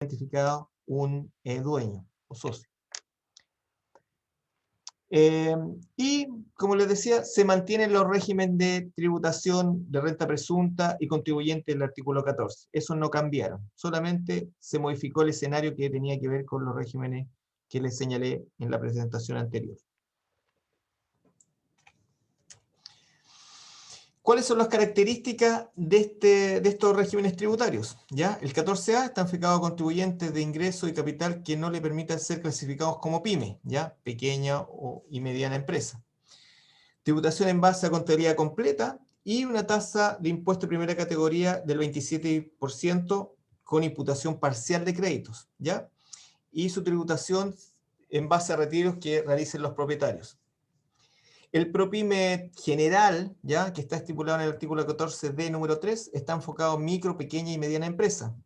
identificado un dueño o socio. Y, como les decía, se mantienen los regímenes de tributación de renta presunta y contribuyente del artículo 14. Esos no cambiaron, solamente se modificó el escenario que tenía que ver con los regímenes que les señalé en la presentación anterior. ¿Cuáles son las características de estos regímenes tributarios? ¿Ya? El 14A está enfocado a contribuyentes de ingreso y capital que no le permitan ser clasificados como pyme, ¿ya? Pequeña y mediana empresa. Tributación en base a contabilidad completa y una tasa de impuesto de primera categoría del 27% con imputación parcial de créditos, ¿ya? Y su tributación en base a retiros que realicen los propietarios. El ProPyme general, ¿ya?, que está estipulado en el artículo 14D número 3, está enfocado en micro, pequeña y mediana empresa.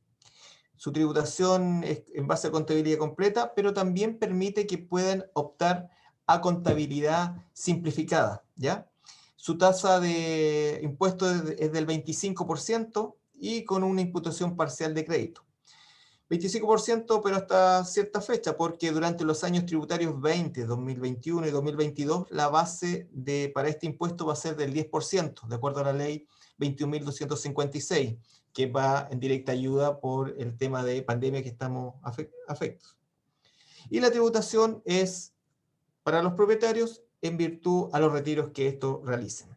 Su tributación es en base a contabilidad completa, pero también permite que puedan optar a contabilidad simplificada, ¿ya? Su tasa de impuesto es del 25% y con una imputación parcial de crédito. 25%, pero hasta cierta fecha, porque durante los años tributarios 20, 2021 y 2022, la base para este impuesto va a ser del 10%, de acuerdo a la ley 21.256, que va en directa ayuda por el tema de pandemia que estamos afectos. Y la tributación es para los propietarios en virtud a los retiros que estos realicen.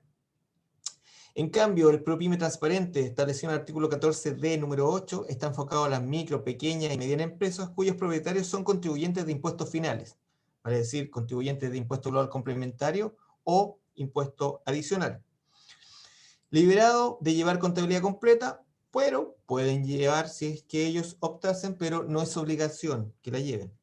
En cambio, el ProPyme transparente, establecido en el artículo 14D número 8, está enfocado a las micro, pequeñas y medianas empresas cuyos propietarios son contribuyentes de impuestos finales, vale decir, contribuyentes de impuesto global complementario o impuesto adicional. Liberado de llevar contabilidad completa, pero pueden llevar si es que ellos optasen, pero no es obligación que la lleven.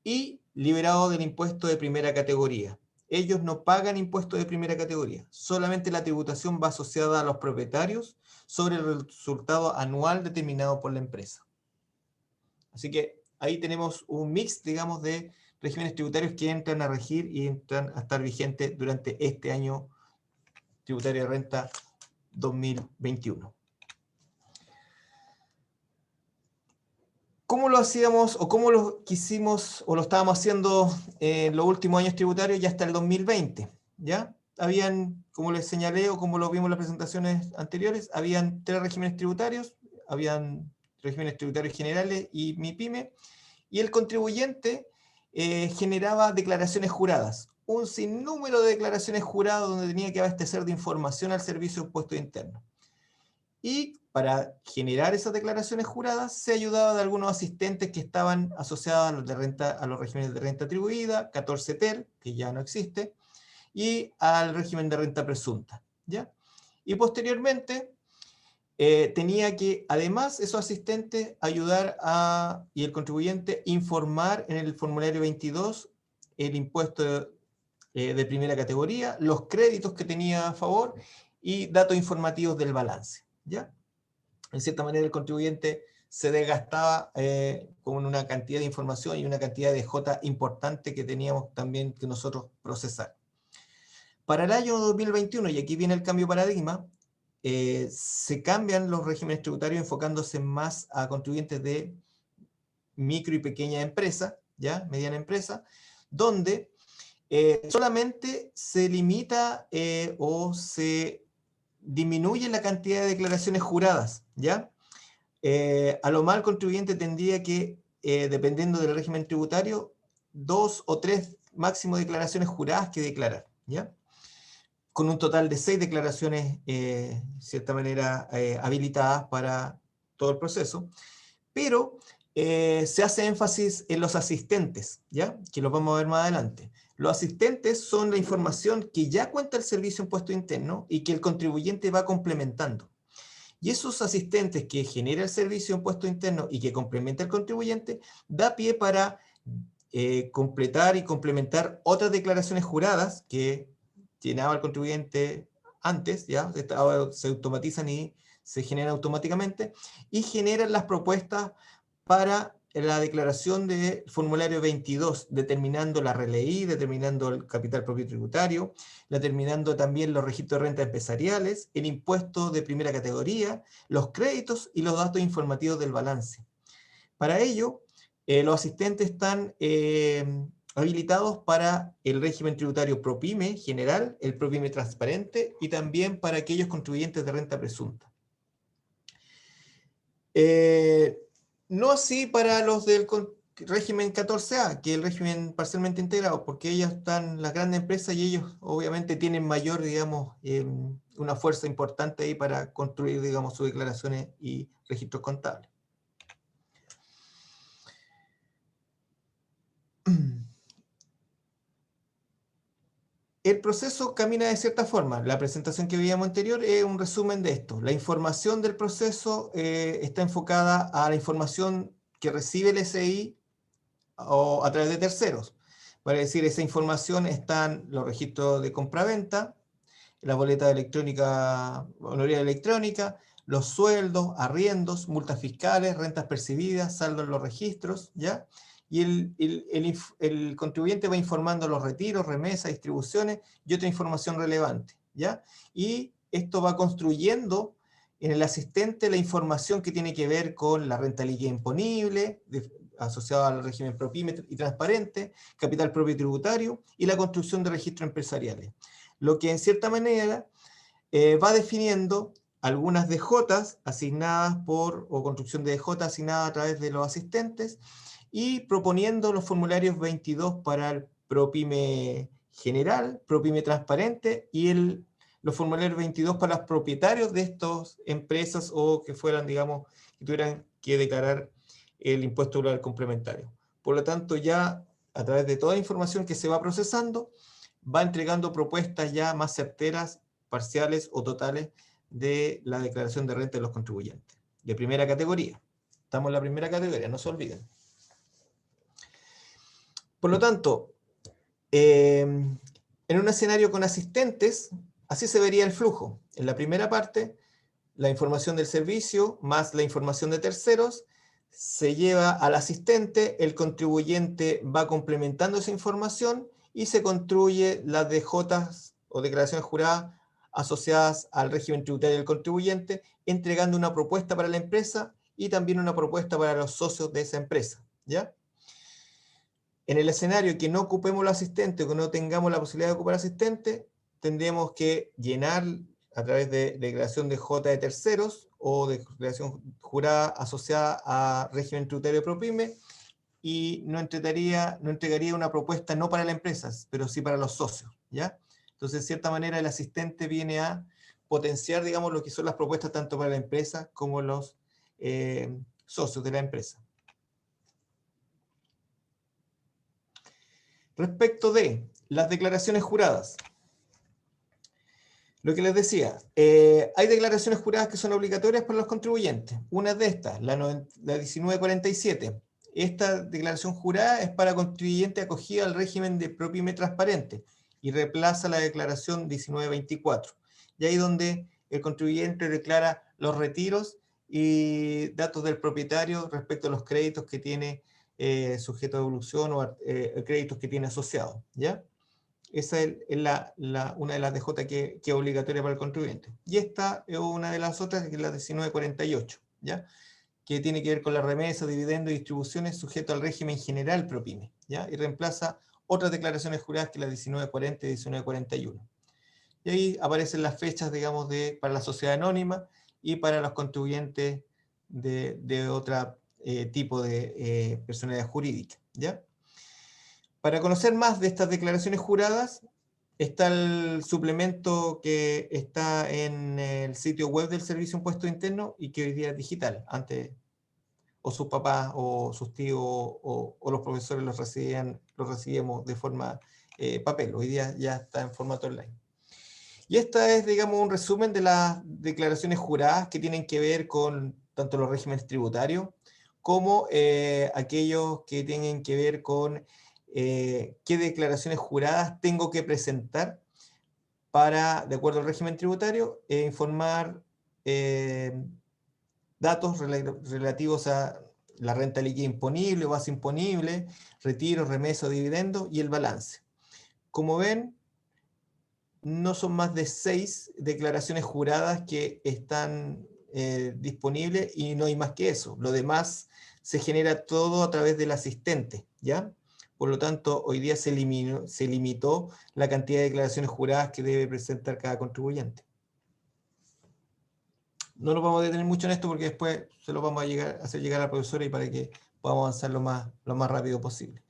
Y liberado del impuesto de primera categoría. Ellos no pagan impuestos de primera categoría, solamente la tributación va asociada a los propietarios sobre el resultado anual determinado por la empresa. Así que ahí tenemos un mix, digamos, de regímenes tributarios que entran a regir y entran a estar vigentes durante este año tributario de renta 2021. ¿Cómo lo hacíamos o cómo lo quisimos o lo estábamos haciendo en los últimos años tributarios y hasta el 2020? ¿Ya? Habían, como les señalé o como lo vimos en las presentaciones anteriores, habían 3 regímenes tributarios, habían regímenes tributarios generales y MIPYME, y el contribuyente generaba declaraciones juradas, un sinnúmero de declaraciones juradas donde tenía que abastecer de información al Servicio de Impuestos Internos. Y para generar esas declaraciones juradas se ayudaba de algunos asistentes que estaban asociados a los regímenes de renta atribuida, 14TER, que ya no existe, y al régimen de renta presunta, ¿ya? Y posteriormente tenía que, además, esos asistentes ayudar y el contribuyente informar en el formulario 22 el impuesto de primera categoría, los créditos que tenía a favor y datos informativos del balance, ¿ya? En cierta manera el contribuyente se desgastaba con una cantidad de información y una cantidad de J importante que teníamos también que nosotros procesar. Para el año 2021, y aquí viene el cambio de paradigma, se cambian los regímenes tributarios enfocándose más a contribuyentes de micro y pequeña empresa, ¿ya? Mediana empresa, donde solamente se limita o se disminuye la cantidad de declaraciones juradas, ¿ya? A lo más el contribuyente tendría que, dependiendo del régimen tributario, 2 o 3 máximo declaraciones juradas que declarar, ¿ya? Con un total de 6 declaraciones, de cierta manera, habilitadas para todo el proceso, pero se hace énfasis en los asistentes, ¿ya? Que los vamos a ver más adelante. Los asistentes son la información que ya cuenta el Servicio de Impuesto Interno y que el contribuyente va complementando. Y esos asistentes que genera el Servicio de Impuesto Interno y que complementa el contribuyente, da pie para completar y complementar otras declaraciones juradas que llenaba el contribuyente antes, ya ahora se automatizan y se generan automáticamente, y generan las propuestas para la declaración del formulario 22, determinando la RLI, determinando el capital propio tributario, determinando también los registros de rentas empresariales, el impuesto de primera categoría, los créditos y los datos informativos del balance. Para ello, los asistentes están habilitados para el régimen tributario ProPyme general, el ProPyme transparente y también para aquellos contribuyentes de renta presunta. No así para los del régimen 14A, que es el régimen parcialmente integrado, porque ellos están, las grandes empresas, y ellos obviamente tienen mayor, digamos, una fuerza importante ahí para construir, digamos, sus declaraciones y registros contables. El proceso camina de cierta forma. La presentación que veíamos anterior es un resumen de esto. La información del proceso está enfocada a la información que recibe el SI o a través de terceros. Vale decir, esa información están los registros de compraventa, la boleta electrónica, honoraria electrónica, los sueldos, arriendos, multas fiscales, rentas percibidas, saldo en los registros, ¿ya? Y el contribuyente va informando los retiros, remesas, distribuciones y otra información relevante, ¿ya? Y esto va construyendo en el asistente la información que tiene que ver con la renta líquida imponible, asociada al régimen ProPyme y transparente, capital propio tributario y la construcción de registros empresariales. Lo que en cierta manera va definiendo algunas DJs asignadas o construcción de DJ asignada a través de los asistentes y proponiendo los formularios 22 para el ProPyme general, ProPyme transparente y los formularios 22 para los propietarios de estas empresas o que fueran, digamos, que tuvieran que declarar el impuesto global complementario. Por lo tanto, ya a través de toda la información que se va procesando, va entregando propuestas ya más certeras, parciales o totales de la declaración de renta de los contribuyentes. De primera categoría. Estamos en la primera categoría, no se olviden. Por lo tanto, en un escenario con asistentes, así se vería el flujo. En la primera parte, la información del servicio más la información de terceros se lleva al asistente, el contribuyente va complementando esa información y se construye las DJs o declaraciones juradas asociadas al régimen tributario del contribuyente, entregando una propuesta para la empresa y también una propuesta para los socios de esa empresa, ¿ya? En el escenario que no ocupemos los asistentes o que no tengamos la posibilidad de ocupar asistentes, tendremos que llenar a través de declaración de J de terceros o de declaración jurada asociada a régimen tributario de ProPyme y no entregaría una propuesta no para la empresa, pero sí para los socios, ¿ya? Entonces, de cierta manera, el asistente viene a potenciar, digamos, lo que son las propuestas tanto para la empresa como los socios de la empresa. Respecto de las declaraciones juradas, lo que les decía, hay declaraciones juradas que son obligatorias para los contribuyentes. Una de estas, la 1947. Esta declaración jurada es para contribuyente acogido al régimen de ProPyme transparente y reemplaza la declaración 1924. Y ahí donde el contribuyente declara los retiros y datos del propietario respecto a los créditos que tiene sujeto a devolución o créditos que tiene asociados, ¿ya? Esa es una de las DJ que es obligatoria para el contribuyente. Y esta es una de las otras, que es la 1948, ¿ya? Que tiene que ver con la remesa, dividendos y distribuciones sujeto al régimen general ProPyme, ¿ya? Y reemplaza otras declaraciones juradas que la 1940 y 1941. Y ahí aparecen las fechas, digamos, para la sociedad anónima y para los contribuyentes de otro tipo de personalidad jurídica, ¿ya? Para conocer más de estas declaraciones juradas, está el suplemento que está en el sitio web del Servicio de Impuesto Interno y que hoy día es digital. Antes, o sus papás, o sus tíos, o los profesores los recibíamos de forma papel. Hoy día ya está en formato online. Y esta es, digamos, un resumen de las declaraciones juradas que tienen que ver con tanto los regímenes tributarios como aquellos que tienen que ver con qué declaraciones juradas tengo que presentar para, de acuerdo al régimen tributario, informar datos relativos a la renta líquida imponible o base imponible, retiro, remesa o dividendo y el balance. Como ven, no son más de 6 declaraciones juradas que están disponibles y no hay más que eso. Lo demás se genera todo a través del asistente, ¿ya? Por lo tanto, hoy día se limitó la cantidad de declaraciones juradas que debe presentar cada contribuyente. No nos vamos a detener mucho en esto porque después se lo vamos a hacer llegar a la profesora y para que podamos avanzar lo más rápido posible.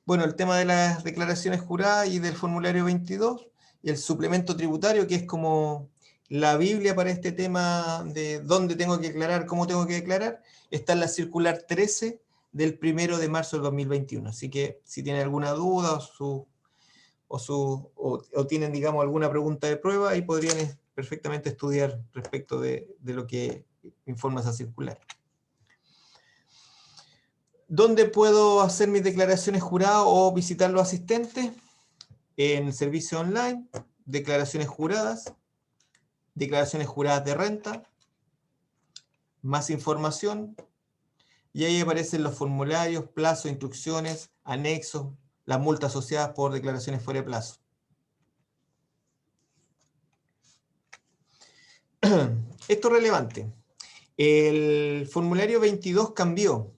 Bueno, el tema de las declaraciones juradas y del formulario 22 y el suplemento tributario, que es como la Biblia para este tema de dónde tengo que declarar, cómo tengo que declarar, está en la circular 13 del 1 de marzo del 2021. Así que si tienen alguna duda o tienen, digamos, alguna pregunta de prueba, ahí podrían perfectamente estudiar respecto de lo que informa esa circular. ¿Dónde puedo hacer mis declaraciones juradas o visitar los asistentes? En servicio online, declaraciones juradas de renta, más información, y ahí aparecen los formularios, plazos, instrucciones, anexos, las multas asociadas por declaraciones fuera de plazo. Esto es relevante. El formulario 22 cambió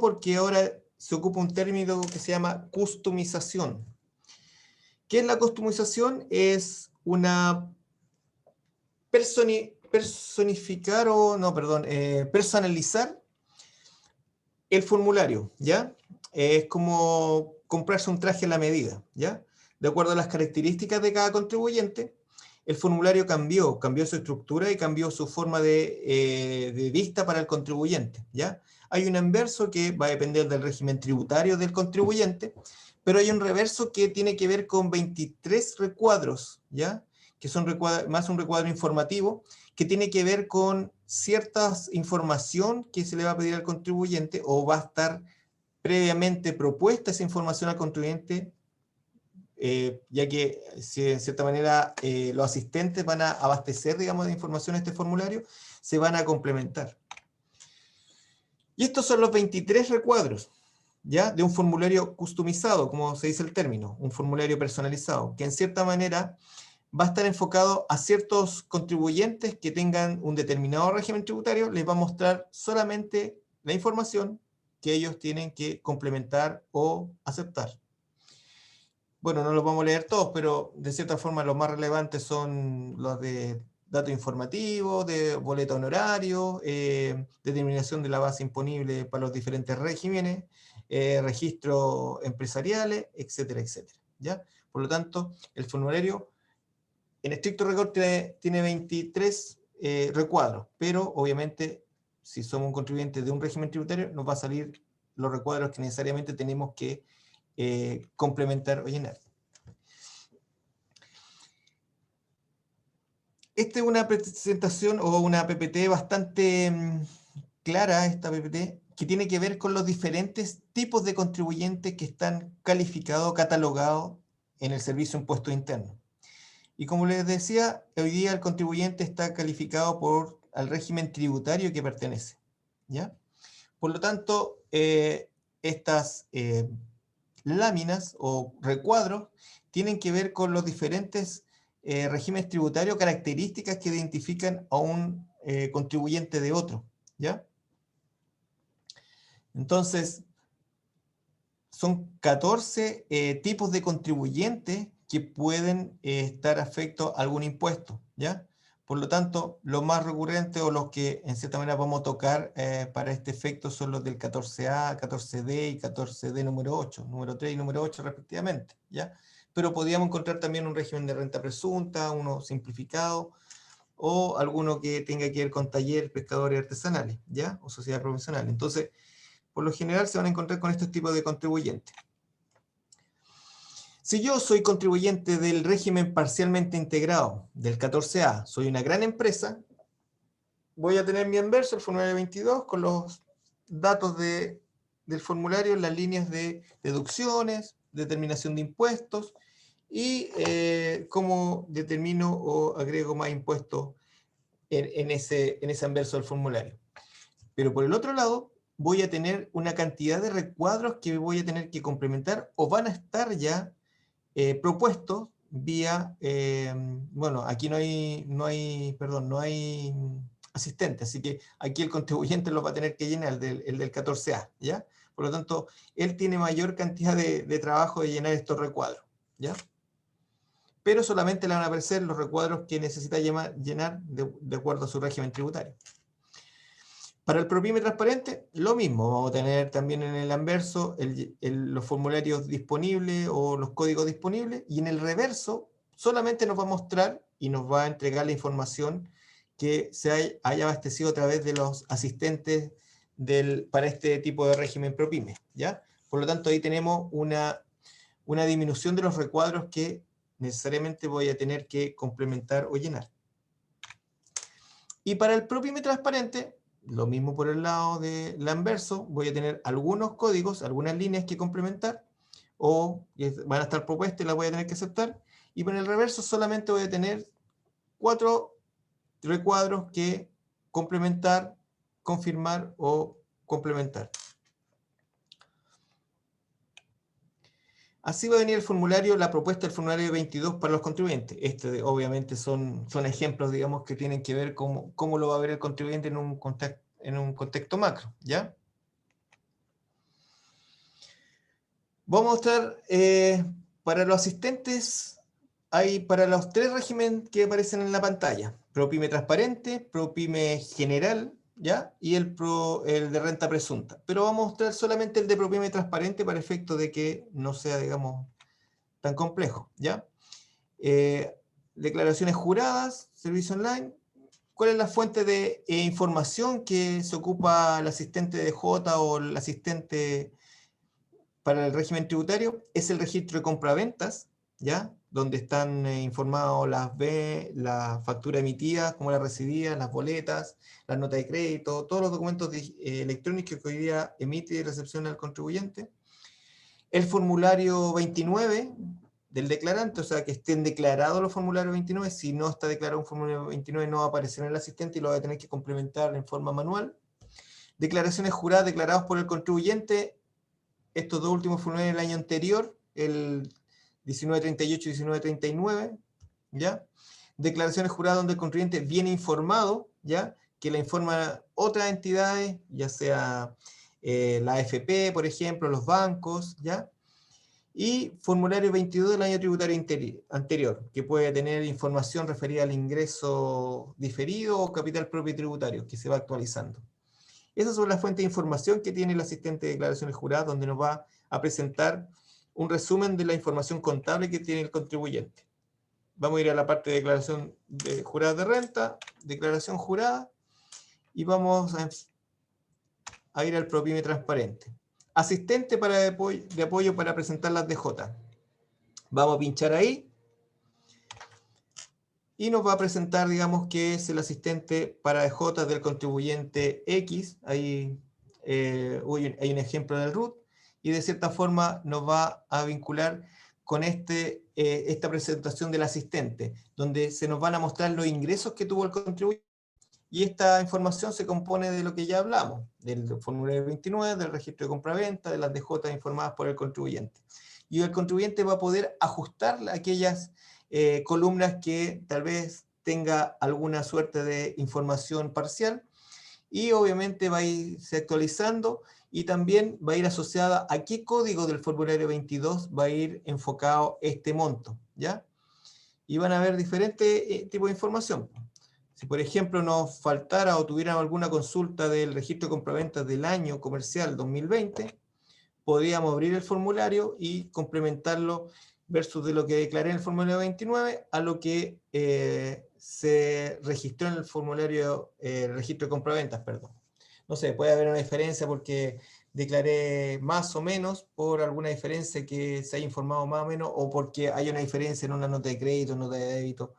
porque ahora se ocupa un término que se llama customización. ¿Qué es la customización? Es una personalizar el formulario, ¿ya? Es como comprarse un traje a la medida, ¿ya? De acuerdo a las características de cada contribuyente, el formulario cambió su estructura y cambió su forma de vista para el contribuyente, ¿ya? Hay un anverso que va a depender del régimen tributario del contribuyente, pero hay un reverso que tiene que ver con 23 recuadros, ¿ya? Que son más un recuadro informativo, que tiene que ver con cierta información que se le va a pedir al contribuyente o va a estar previamente propuesta esa información al contribuyente, ya que si en cierta manera los asistentes van a abastecer, digamos, de información este formulario, se van a complementar. Y estos son los 23 recuadros, ¿ya? De un formulario customizado, como se dice el término, un formulario personalizado, que en cierta manera va a estar enfocado a ciertos contribuyentes que tengan un determinado régimen tributario, les va a mostrar solamente la información que ellos tienen que complementar o aceptar. Bueno, no los vamos a leer todos, pero de cierta forma los más relevantes son los de datos informativos, de boleta honorario, determinación de la base imponible para los diferentes regímenes, registros empresariales, etcétera, etcétera, ¿ya? Por lo tanto, el formulario en estricto rigor tiene 23 recuadros, pero obviamente si somos un contribuyente de un régimen tributario nos va a salir los recuadros que necesariamente tenemos que complementar o llenar. Esta es una presentación o una PPT bastante clara, esta PPT, que tiene que ver con los diferentes tipos de contribuyentes que están calificados, catalogados en el Servicio de Impuestos Internos. Y como les decía, hoy día el contribuyente está calificado por al régimen tributario que pertenece, ¿ya? Por lo tanto, estas láminas o recuadros tienen que ver con los diferentes regímenes tributarios, características que identifican a un contribuyente de otro, ¿ya? Entonces, son 14 tipos de contribuyentes que pueden estar afectos a algún impuesto, ¿ya? Por lo tanto, los más recurrentes o los que en cierta manera vamos a tocar para este efecto son los del 14A, 14D y 14D número 8, número 3 y número 8 respectivamente, ¿ya? Pero podríamos encontrar también un régimen de renta presunta, uno simplificado, o alguno que tenga que ver con taller, pescadores artesanales, ¿ya? O sociedad profesional. Entonces, por lo general se van a encontrar con estos tipos de contribuyentes. Si yo soy contribuyente del régimen parcialmente integrado, del 14A, soy una gran empresa, voy a tener mi anverso, el formulario 22, con los datos del formulario, las líneas de deducciones, determinación de impuestos, y cómo determino o agrego más impuestos en ese anverso del formulario. Pero por el otro lado, voy a tener una cantidad de recuadros que voy a tener que complementar o van a estar ya propuestos vía, bueno, aquí no hay asistente, así que aquí el contribuyente lo va a tener que llenar, el del 14A, ¿ya? Por lo tanto, él tiene mayor cantidad de trabajo de llenar estos recuadros, ¿ya? Pero solamente le van a aparecer los recuadros que necesita llenar de acuerdo a su régimen tributario. Para el PROPYME transparente, lo mismo. Vamos a tener también en el anverso los formularios disponibles o los códigos disponibles, y en el reverso solamente nos va a mostrar y nos va a entregar la información que se haya abastecido a través de los asistentes para este tipo de régimen PROPYME, ¿ya? Por lo tanto, ahí tenemos una disminución de los recuadros que necesariamente voy a tener que complementar o llenar. Y para el PROPYME transparente, lo mismo por el lado del anverso, voy a tener algunos códigos, algunas líneas que complementar, o que van a estar propuestas y las voy a tener que aceptar, y para el reverso solamente voy a tener 4 recuadros que complementar, confirmar o complementar. Así va a venir el formulario, la propuesta del formulario 22 para los contribuyentes. Obviamente son ejemplos, digamos, que tienen que ver cómo lo va a ver el contribuyente en un contexto macro, ¿ya? Vamos a mostrar, para los asistentes, hay para los 3 regímenes que aparecen en la pantalla: PROPYME transparente, PROPYME general, ¿ya? Y el de renta presunta. Pero vamos a mostrar solamente el de PROPYME transparente para efecto de que no sea, digamos, tan complejo, ¿ya? Declaraciones juradas, servicio online. ¿Cuál es la fuente de información que se ocupa el asistente de J o el asistente para el régimen tributario? Es el registro de compraventas, ¿ya? Donde están informados las facturas emitidas, como las recibidas, las boletas, las notas de crédito, todos los documentos electrónicos que hoy día emite y recepciona el contribuyente. El formulario 29 del declarante, o sea, que estén declarados los formularios 29. Si no está declarado un formulario 29, no va a aparecer en el asistente y lo va a tener que complementar en forma manual. Declaraciones juradas declaradas por el contribuyente. Estos 2 últimos formularios del año anterior, el 1938 y 1939, ¿ya? Declaraciones juradas donde el contribuyente viene informado, ¿ya? Que la informan otras entidades, ya sea la AFP, por ejemplo, los bancos, ¿ya? Y formulario 22 del año tributario anterior, que puede tener información referida al ingreso diferido o capital propio tributario, que se va actualizando. Esas son las fuentes de información que tiene el asistente de declaraciones juradas, donde nos va a presentar un resumen de la información contable que tiene el contribuyente. Vamos a ir a la parte de declaración jurada de renta, declaración jurada, y vamos a ir al PROPYME transparente. Asistente de apoyo para presentar las DJ. Vamos a pinchar ahí y nos va a presentar, digamos, que es el asistente para DJ del contribuyente X. Ahí hay un ejemplo del RUT, y de cierta forma nos va a vincular con esta presentación del asistente, donde se nos van a mostrar los ingresos que tuvo el contribuyente. Y esta información se compone de lo que ya hablamos, del formulario 29, del registro de compraventa, de las DJ informadas por el contribuyente. Y el contribuyente va a poder ajustar aquellas columnas que tal vez tenga alguna suerte de información parcial, y obviamente va a irse actualizando, y también va a ir asociada a qué código del formulario 22 va a ir enfocado este monto, ¿ya? Y van a haber diferentes tipos de información. Si, por ejemplo, nos faltara o tuviéramos alguna consulta del registro de compraventas del año comercial 2020, podríamos abrir el formulario y complementarlo versus de lo que declaré en el formulario 29 a lo que se registró en el formulario, registro de compraventas, perdón. No sé, puede haber una diferencia porque declaré más o menos, por alguna diferencia que se haya informado más o menos, o porque hay una diferencia en una nota de crédito, nota de débito.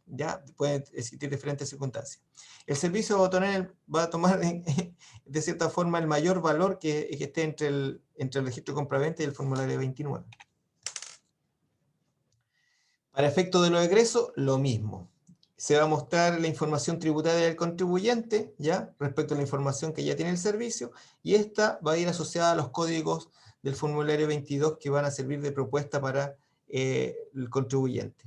Ya pueden existir diferentes circunstancias. El servicio va a tomar de cierta forma el mayor valor que esté entre el registro de compraventa y el formulario 29. Para efecto de los egresos, lo mismo. Se va a mostrar la información tributaria del contribuyente, ¿ya? Respecto a la información que ya tiene el servicio, y esta va a ir asociada a los códigos del formulario 22 que van a servir de propuesta para el contribuyente.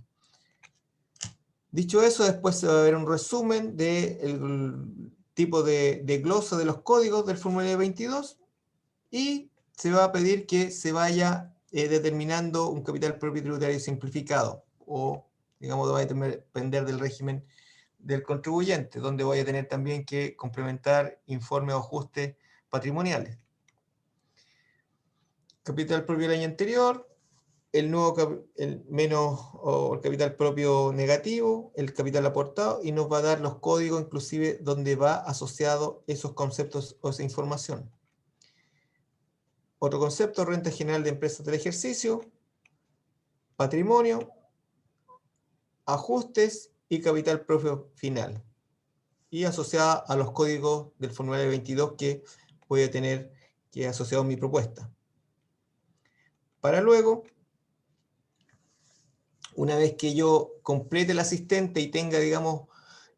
Dicho eso, después se va a ver un resumen del tipo de glosa de los códigos del formulario 22 y se va a pedir que se vaya determinando un capital propio tributario simplificado o, digamos, va a depender del régimen del contribuyente, donde voy a tener también que complementar informes o ajustes patrimoniales. Capital propio del año anterior, el nuevo el menos o el capital propio negativo, el capital aportado, y nos va a dar los códigos inclusive donde va asociado esos conceptos o esa información. Otro concepto, renta general de empresas del ejercicio, patrimonio, ajustes y capital propio final. Y asociada a los códigos del formulario 22 que voy a tener que asociado a mi propuesta. Para luego, una vez que yo complete el asistente y tenga, digamos,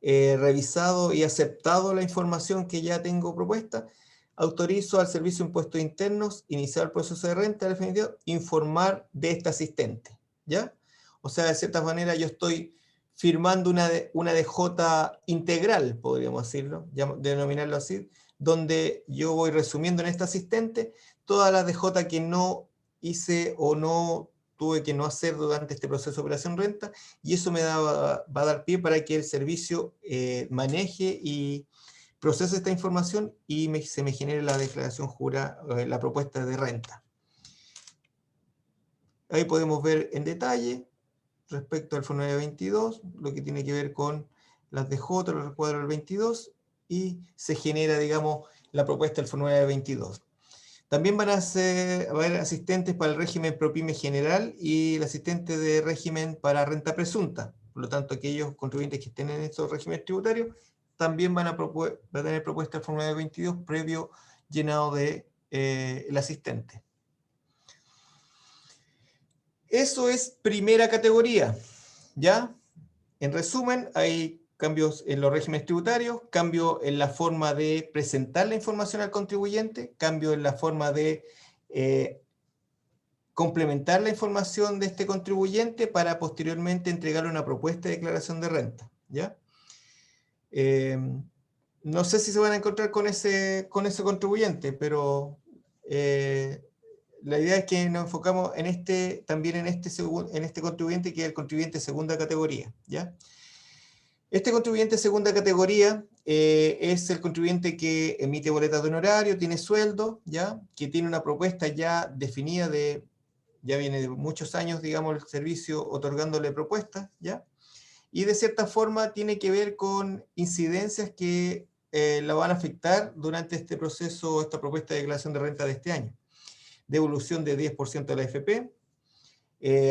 revisado y aceptado la información que ya tengo propuesta, autorizo al Servicio de Impuestos Internos iniciar el proceso de renta definitiva, informar de este asistente, ¿ya? O sea, de cierta manera yo estoy firmando una DJ integral, podríamos decirlo, denominarlo así, donde yo voy resumiendo en este asistente todas las DJ que no hice o no tuve que no hacer durante este proceso de operación renta, y eso me va a dar pie para que el servicio maneje y procese esta información y se me genere la declaración jurada, la propuesta de renta. Ahí podemos ver en detalle, respecto al formulario 22, lo que tiene que ver con las DJ, los recuadros del 22, y se genera, digamos, la propuesta del formulario 22. También van a haber asistentes para el régimen ProPyme general y el asistente de régimen para renta presunta. Por lo tanto, aquellos contribuyentes que estén en estos regímenes tributarios también van a tener propuesta el formulario 22 previo llenado de el asistente. Eso es primera categoría, ¿ya? En resumen, hay cambios en los regímenes tributarios, cambio en la forma de presentar la información al contribuyente, cambio en la forma de complementar la información de este contribuyente para posteriormente entregarle una propuesta de declaración de renta, ¿ya? No sé si se van a encontrar con ese contribuyente, pero la idea es que nos enfocamos en también en este contribuyente, que es el contribuyente de segunda categoría, ¿ya? Este contribuyente de segunda categoría es el contribuyente que emite boletas de honorario, tiene sueldo, ¿ya? Que tiene una propuesta ya definida ya viene de muchos años, digamos, el servicio otorgándole propuestas, ¿ya? Y de cierta forma tiene que ver con incidencias que la van a afectar durante este proceso, esta propuesta de declaración de renta de este año. Devolución de 10% de la AFP,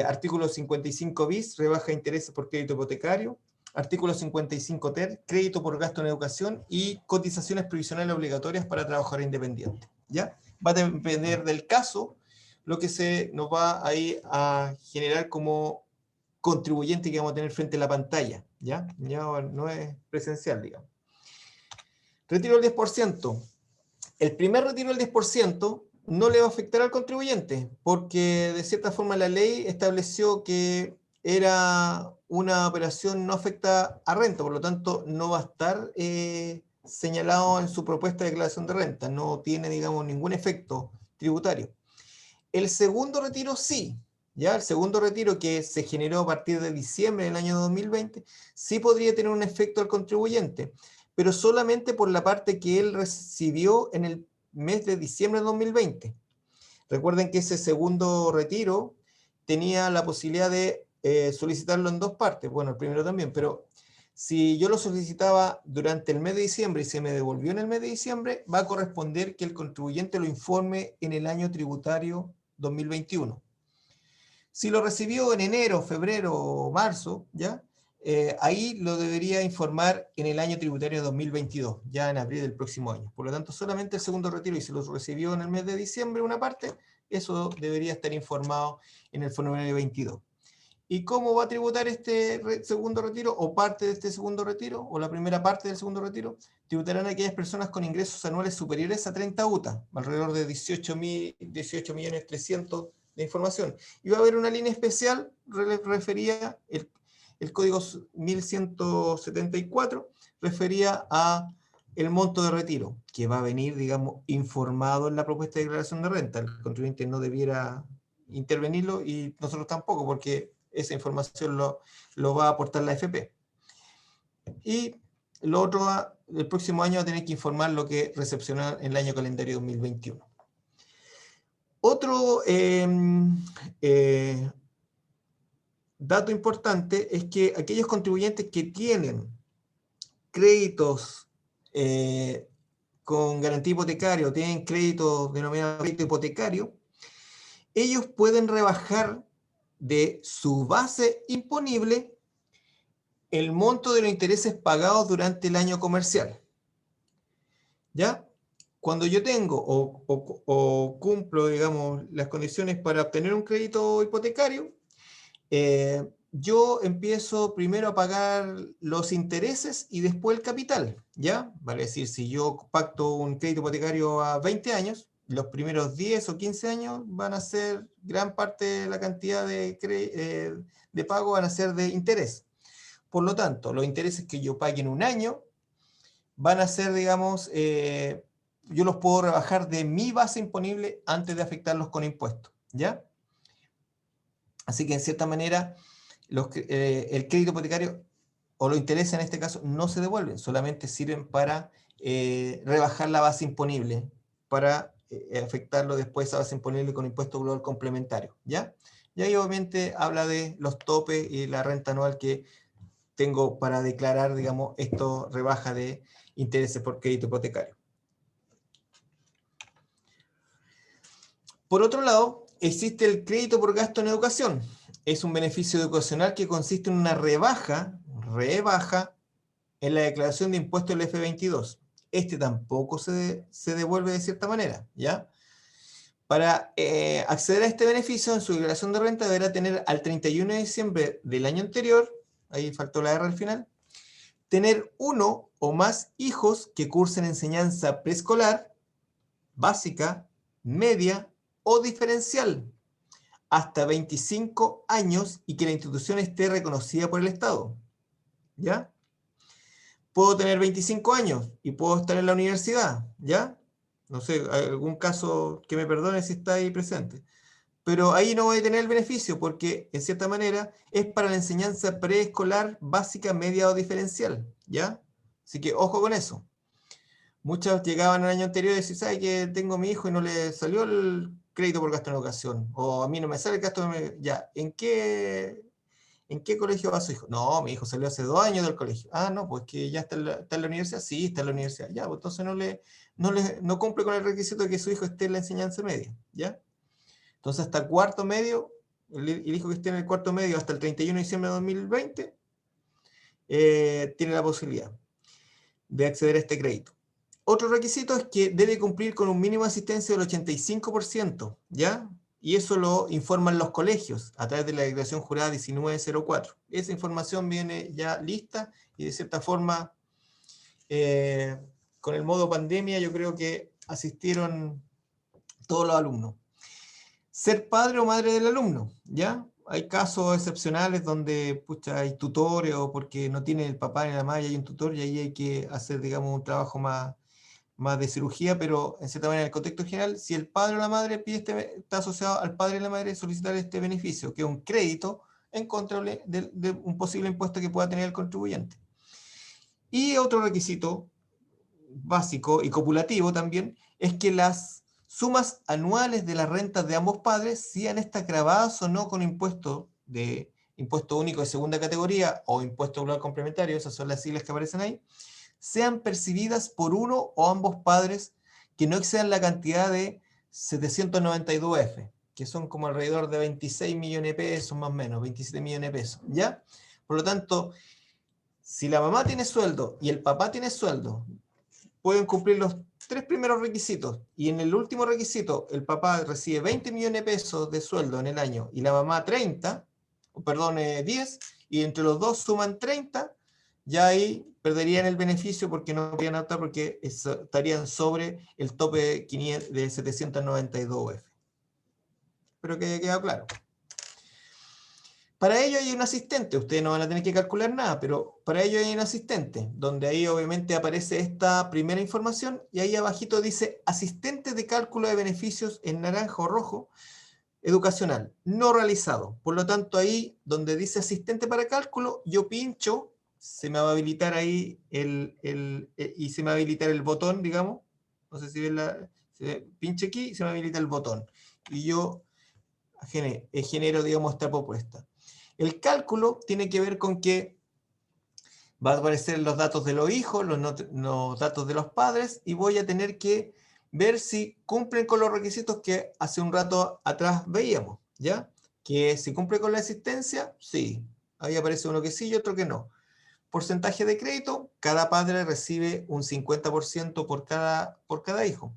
artículo 55 bis, rebaja intereses por crédito hipotecario, artículo 55 ter, crédito por gasto en educación y cotizaciones provisionales obligatorias para trabajadores independientes, ¿ya? Va a depender del caso lo que se nos va a ir a generar como contribuyente que vamos a tener frente a la pantalla, ¿ya? Ya no es presencial, digamos. Retiro del 10%. El primer retiro del 10% no le va a afectar al contribuyente, porque de cierta forma la ley estableció que era una operación no afecta a renta, por lo tanto no va a estar señalado en su propuesta de declaración de renta, no tiene, digamos, ningún efecto tributario. El segundo retiro sí, ¿ya? El segundo retiro que se generó a partir de diciembre del año 2020, sí podría tener un efecto al contribuyente, pero solamente por la parte que él recibió en el mes de diciembre de 2020. Recuerden que ese segundo retiro tenía la posibilidad de solicitarlo en dos partes, bueno, el primero también, pero si yo lo solicitaba durante el mes de diciembre y se me devolvió en el mes de diciembre, va a corresponder que el contribuyente lo informe en el año tributario 2021. Si lo recibió en enero, febrero o marzo, ¿ya? Ahí lo debería informar en el año tributario 2022, ya en abril del próximo año. Por lo tanto, solamente el segundo retiro, y si lo recibió en el mes de diciembre una parte, eso debería estar informado en el formulario 22. ¿Y cómo va a tributar este segundo retiro o parte de este segundo retiro o la primera parte del segundo retiro? Tributarán aquellas personas con ingresos anuales superiores a 30 UTA, alrededor de 18.300.000 de información. Y va a haber una línea especial referida el código 1174 refería a el monto de retiro, que va a venir, digamos, informado en la propuesta de declaración de renta. El contribuyente no debiera intervenirlo y nosotros tampoco, porque esa información lo va a aportar la AFP. Y lo otro, el próximo año va a tener que informar lo que recepcionó en el año calendario 2021. Otro dato importante es que aquellos contribuyentes que tienen créditos con garantía hipotecaria, tienen créditos denominados crédito hipotecario, ellos pueden rebajar de su base imponible el monto de los intereses pagados durante el año comercial. ¿Ya? Cuando yo tengo o cumplo, digamos, las condiciones para obtener un crédito hipotecario, yo empiezo primero a pagar los intereses y después el capital, ¿ya? Vale decir, si yo pacto un crédito hipotecario a 20 años, los primeros 10 o 15 años van a ser, gran parte de la cantidad de pago van a ser de interés. Por lo tanto, los intereses que yo pague en un año van a ser, digamos, yo los puedo rebajar de mi base imponible antes de afectarlos con impuestos, ¿ya? Así que en cierta manera el crédito hipotecario o los intereses en este caso no se devuelven, solamente sirven para rebajar la base imponible, para afectarlo después a base imponible con impuesto global complementario, ¿ya? Y ahí obviamente habla de los topes y la renta anual que tengo para declarar, digamos, esto rebaja de intereses por crédito hipotecario. Por otro lado, existe el crédito por gasto en educación. Es un beneficio educacional que consiste en una rebaja en la declaración de impuestos del F22. Este tampoco se devuelve de cierta manera, ¿ya? Para acceder a este beneficio en su declaración de renta deberá tener al 31 de diciembre del año anterior, ahí faltó la R al final, tener uno o más hijos que cursen enseñanza preescolar, básica, media o diferencial, hasta 25 años y que la institución esté reconocida por el Estado. ¿Ya? Puedo tener 25 años y puedo estar en la universidad, ¿ya? No sé, algún caso que me perdone si está ahí presente. Pero ahí no voy a tener el beneficio porque, en cierta manera, es para la enseñanza preescolar, básica, media o diferencial, ¿ya? Así que ojo con eso. Muchos llegaban el año anterior y decían, ¿sabes que tengo a mi hijo y no le salió el crédito por gasto en educación? O a mí no me sale el gasto, ya, ¿en qué colegio va su hijo? No, mi hijo salió hace 2 años del colegio. Ah, no, pues que ya está en la universidad. Sí, está en la universidad. Ya, pues entonces no cumple con el requisito de que su hijo esté en la enseñanza media, ¿ya? Entonces hasta cuarto medio, el hijo que esté en el cuarto medio hasta el 31 de diciembre de 2020, tiene la posibilidad de acceder a este crédito. Otro requisito es que debe cumplir con un mínimo de asistencia del 85%, ¿ya? Y eso lo informan los colegios a través de la declaración jurada 1904. Esa información viene ya lista y de cierta forma, con el modo pandemia, yo creo que asistieron todos los alumnos. Ser padre o madre del alumno, ¿ya? Hay casos excepcionales donde hay tutores o porque no tiene el papá ni la mamá y hay un tutor y ahí hay que hacer, digamos, un trabajo más de cirugía, pero en cierta manera en el contexto general, si el padre o la madre está asociado al padre y la madre solicitar este beneficio, que es un crédito en contra de un posible impuesto que pueda tener el contribuyente. Y otro requisito básico y copulativo también es que las sumas anuales de las rentas de ambos padres, sean estas grabadas o no con impuesto único de segunda categoría o impuesto global complementario, esas son las siglas que aparecen ahí, sean percibidas por uno o ambos padres que no excedan la cantidad de 792F, que son como alrededor de 26 millones de pesos, más o menos, 27 millones de pesos, ¿ya? Por lo tanto, si la mamá tiene sueldo y el papá tiene sueldo, pueden cumplir los 3 primeros requisitos, y en el último requisito, el papá recibe 20 millones de pesos de sueldo en el año, y la mamá 10, y entre los dos suman 30, ya ahí perderían el beneficio porque no podrían optar porque estarían sobre el tope de 792 UF. Espero que haya quedado claro. Para ello hay un asistente, ustedes no van a tener que calcular nada, pero para ello hay un asistente, donde ahí obviamente aparece esta primera información y ahí abajito dice asistente de cálculo de beneficios en naranja o rojo, educacional, no realizado. Por lo tanto ahí donde dice asistente para cálculo, yo pincho, se me va a habilitar ahí y se me va a habilitar el botón, digamos, no sé si ven pinche aquí y se me habilita el botón. Y yo genero, digamos, esta propuesta. El cálculo tiene que ver con que va a aparecer los datos de los hijos, los datos de los padres, y voy a tener que ver si cumplen con los requisitos que hace un rato atrás veíamos, ¿ya? Que si cumple con la asistencia, sí. Ahí aparece uno que sí y otro que no. Porcentaje de crédito, cada padre recibe un 50% por cada hijo.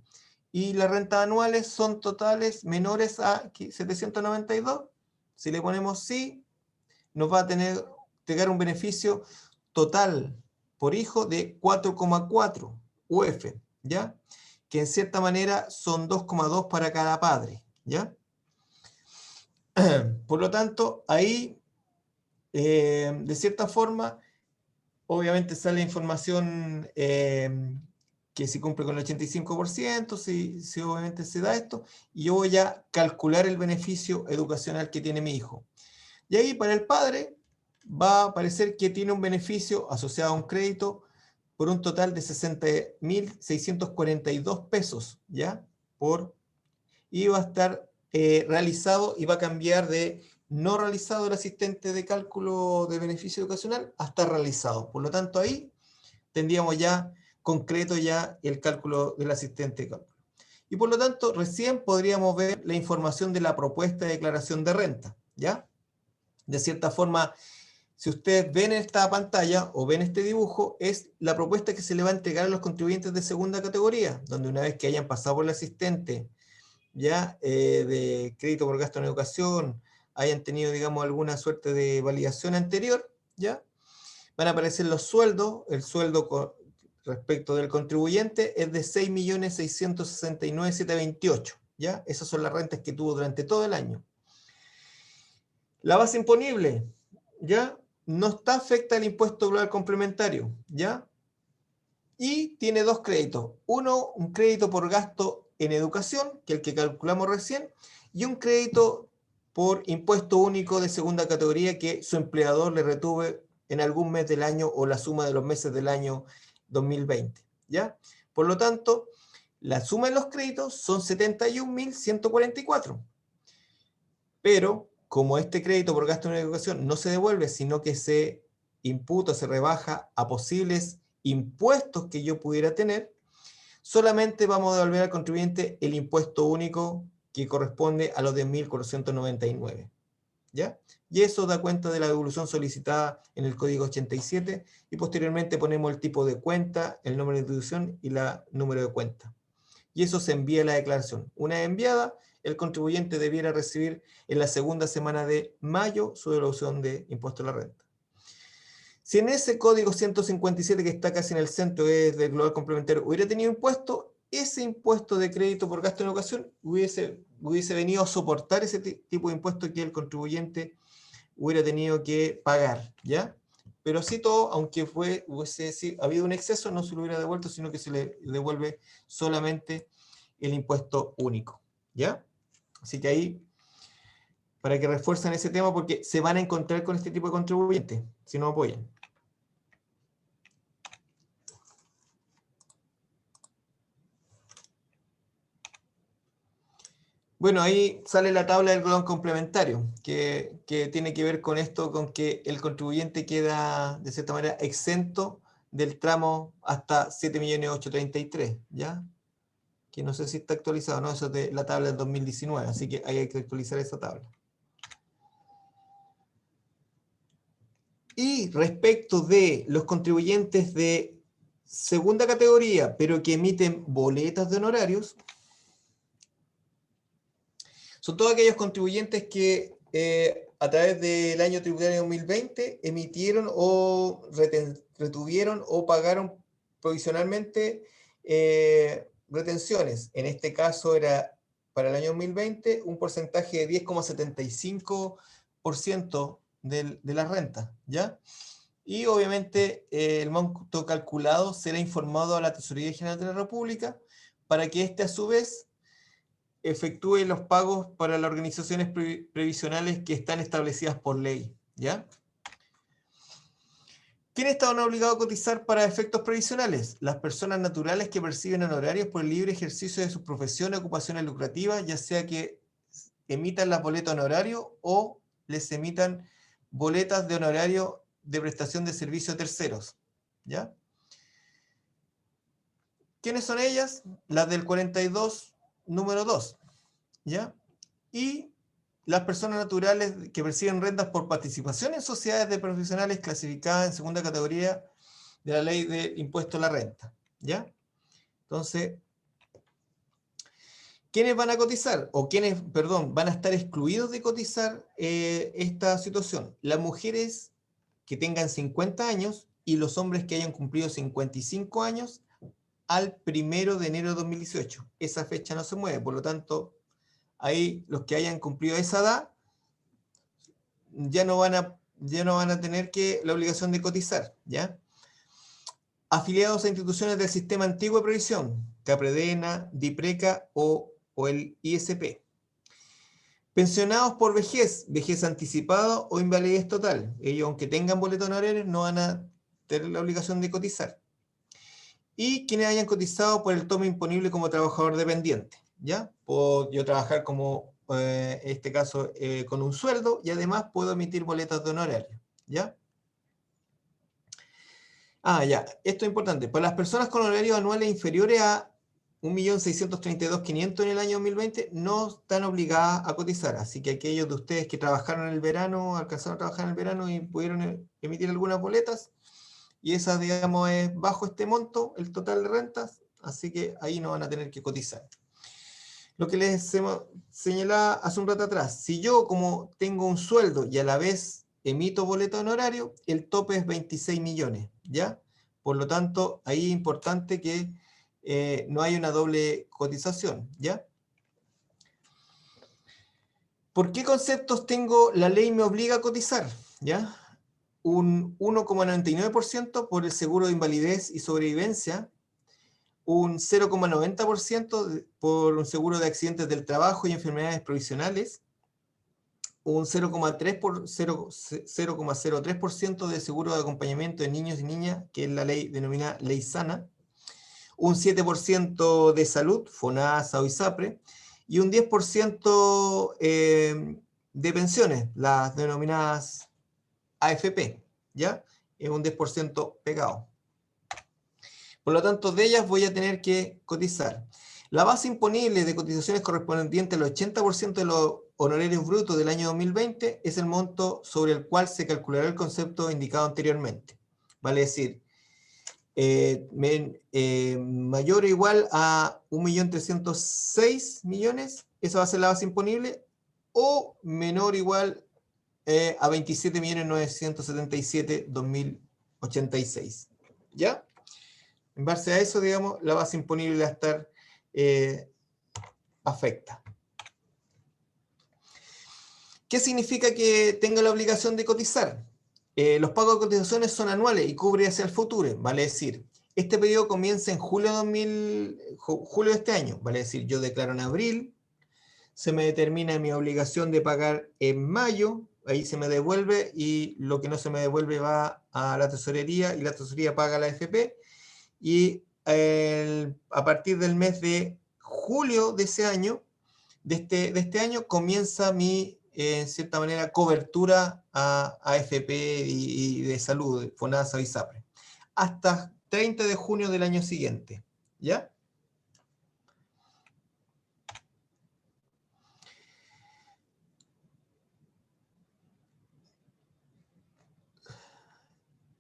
Y las rentas anuales son totales menores a 792. Si le ponemos sí, nos va a entregar un beneficio total por hijo de 4,4 UF, ¿ya? Que en cierta manera son 2,2 para cada padre, ¿ya? Por lo tanto, ahí, de cierta forma, obviamente sale información que si cumple con el 85%, si obviamente se da esto, y yo voy a calcular el beneficio educacional que tiene mi hijo. Y ahí para el padre va a aparecer que tiene un beneficio asociado a un crédito por un total de 60.642 pesos, ¿ya? Y va a estar realizado y va a cambiar de no realizado el asistente de cálculo de beneficio educacional hasta realizado. Por lo tanto, ahí tendríamos ya concreto ya el cálculo del asistente de cálculo. Y por lo tanto, recién podríamos ver la información de la propuesta de declaración de renta, ¿ya? De cierta forma, si ustedes ven esta pantalla o ven este dibujo, es la propuesta que se le va a entregar a los contribuyentes de segunda categoría, donde una vez que hayan pasado por el asistente ya de crédito por gasto en educación, hayan tenido, digamos, alguna suerte de validación anterior, ya van a aparecer los sueldos. El sueldo respecto del contribuyente es de 6.669.728, ¿ya? Esas son las rentas que tuvo durante todo el año. La base imponible, ¿ya? No está afecta al impuesto global complementario, ¿ya? Y tiene dos créditos. Uno, un crédito por gasto en educación, que es el que calculamos recién, y un crédito por impuesto único de segunda categoría que su empleador le retuve en algún mes del año o la suma de los meses del año 2020, ¿ya? Por lo tanto, la suma de los créditos son 71.144. Pero como este crédito por gasto en educación no se devuelve, sino que se imputa, se rebaja a posibles impuestos que yo pudiera tener, solamente vamos a devolver al contribuyente el impuesto único que corresponde a los 10.499, ¿ya? Y eso da cuenta de la devolución solicitada en el código 87 y posteriormente ponemos el tipo de cuenta, el número de deducción y el número de cuenta. Y eso se envía a la declaración. Una vez enviada, el contribuyente debiera recibir en la segunda semana de mayo su devolución de impuesto a la renta. Si en ese código 157 que está casi en el centro es del global complementario hubiera tenido impuesto, ese impuesto de crédito por gasto en educación hubiese venido a soportar ese tipo de impuesto que el contribuyente hubiera tenido que pagar, ¿ya? Pero así todo, aunque hubiese habido un exceso, no se lo hubiera devuelto, sino que se le devuelve solamente el impuesto único, ¿ya? Así que ahí, para que refuercen ese tema, porque se van a encontrar con este tipo de contribuyentes, si no apoyan. Bueno, ahí sale la tabla del global complementario, que tiene que ver con esto, con que el contribuyente queda, de cierta manera, exento del tramo hasta 7.833.000, ¿ya? Que no sé si está actualizado, ¿no? Eso es de la tabla del 2019, así que hay que actualizar esa tabla. Y respecto de los contribuyentes de segunda categoría, pero que emiten boletas de honorarios, son todos aquellos contribuyentes que a través del año tributario 2020 emitieron o retuvieron o pagaron provisionalmente retenciones. En este caso era para el año 2020 un porcentaje de 10,75% de la renta, ¿ya? Y obviamente el monto calculado será informado a la Tesorería General de la República para que éste a su vez efectúe los pagos para las organizaciones previsionales que están establecidas por ley, ¿ya? ¿Quiénes están obligados a cotizar para efectos previsionales? Las personas naturales que perciben honorarios por el libre ejercicio de sus profesiones o ocupaciones lucrativas, ya sea que emitan las boletas honorario o les emitan boletas de honorario de prestación de servicio a terceros, ¿ya? ¿Quiénes son ellas? Las del 42, número 2, ¿ya? Y las personas naturales que perciben rentas por participación en sociedades de profesionales clasificadas en segunda categoría de la ley de impuesto a la renta, ¿ya? Entonces, ¿quiénes van a cotizar? O quiénes, perdón, van a estar excluidos de cotizar esta situación. Las mujeres que tengan 50 años y los hombres que hayan cumplido 55 años al 1 de enero de 2018. Esa fecha no se mueve, por lo tanto, ahí los que hayan cumplido esa edad ya no van a tener la obligación de cotizar, ¿ya? Afiliados a instituciones del sistema antiguo de previsión, Capredena, DIPRECA o el ISP. Pensionados por vejez, vejez anticipada o invalidez total. Ellos, aunque tengan boletos honorarios, no van a tener la obligación de cotizar. Y quienes hayan cotizado por el tome imponible como trabajador dependiente, ¿ya? Puedo yo trabajar como, en este caso, con un sueldo y además puedo emitir boletas de honorario, ¿ya? Ya, esto es importante. Para las personas con horarios anuales inferiores a 1.632.500 en el año 2020 no están obligadas a cotizar. Así que aquellos de ustedes que trabajaron en el verano, alcanzaron a trabajar en el verano y pudieron emitir algunas boletas, y esas, digamos, es bajo este monto, el total de rentas, así que ahí no van a tener que cotizar. Lo que les señalaba hace un rato atrás, si yo como tengo un sueldo y a la vez emito boleto honorario, el tope es 26 millones, ¿ya? Por lo tanto, ahí es importante que no haya una doble cotización, ¿ya? ¿Por qué conceptos tengo la ley me obliga a cotizar? ¿Ya? Un 1,99% por el seguro de invalidez y sobrevivencia, un 0,90% por un seguro de accidentes del trabajo y enfermedades provisionales, un 0,03% de seguro de acompañamiento de niños y niñas, que es la ley denominada Ley Sana, un 7% de salud, FONASA o ISAPRE, y un 10% de pensiones, las denominadas AFP, ¿ya? Es un 10% pegado. Por lo tanto, de ellas voy a tener que cotizar. La base imponible de cotizaciones correspondiente al 80% de los honorarios brutos del año 2020 es el monto sobre el cual se calculará el concepto indicado anteriormente. Vale decir, mayor o igual a 1.306.000.000, esa va a ser la base imponible, o menor o igual a 27.977.2086. ¿Ya? En base a eso, digamos, la base imponible va a estar afecta. ¿Qué significa que tenga la obligación de cotizar? Los pagos de cotizaciones son anuales y cubre hacia el futuro, vale decir, este periodo comienza en julio de este año, vale decir, yo declaro en abril, se me determina mi obligación de pagar en mayo, ahí se me devuelve y lo que no se me devuelve va a la tesorería y la tesorería paga a la AFP, y a partir del mes de julio de ese año, de este año, comienza mi, en cierta manera, cobertura a AFP y de salud, FONASA o ISAPRE, hasta 30 de junio del año siguiente, ¿ya?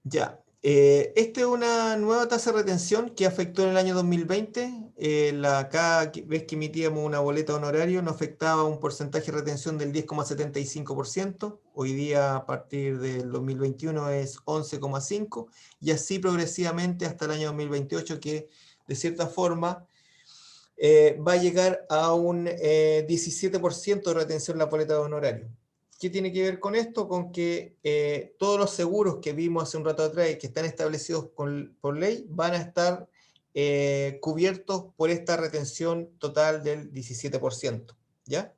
Ya. Esta es una nueva tasa de retención que afectó en el año 2020. Cada vez que emitíamos una boleta honorario nos afectaba un porcentaje de retención del 10,75%. Hoy día, a partir del 2021, es 11,5%. Y así progresivamente hasta el año 2028, que de cierta forma va a llegar a un 17% de retención en la boleta de honorario. ¿qué tiene que ver con esto? Con que todos los seguros que vimos hace un rato atrás y que están establecidos por ley van a estar cubiertos por esta retención total del 17%, ¿ya?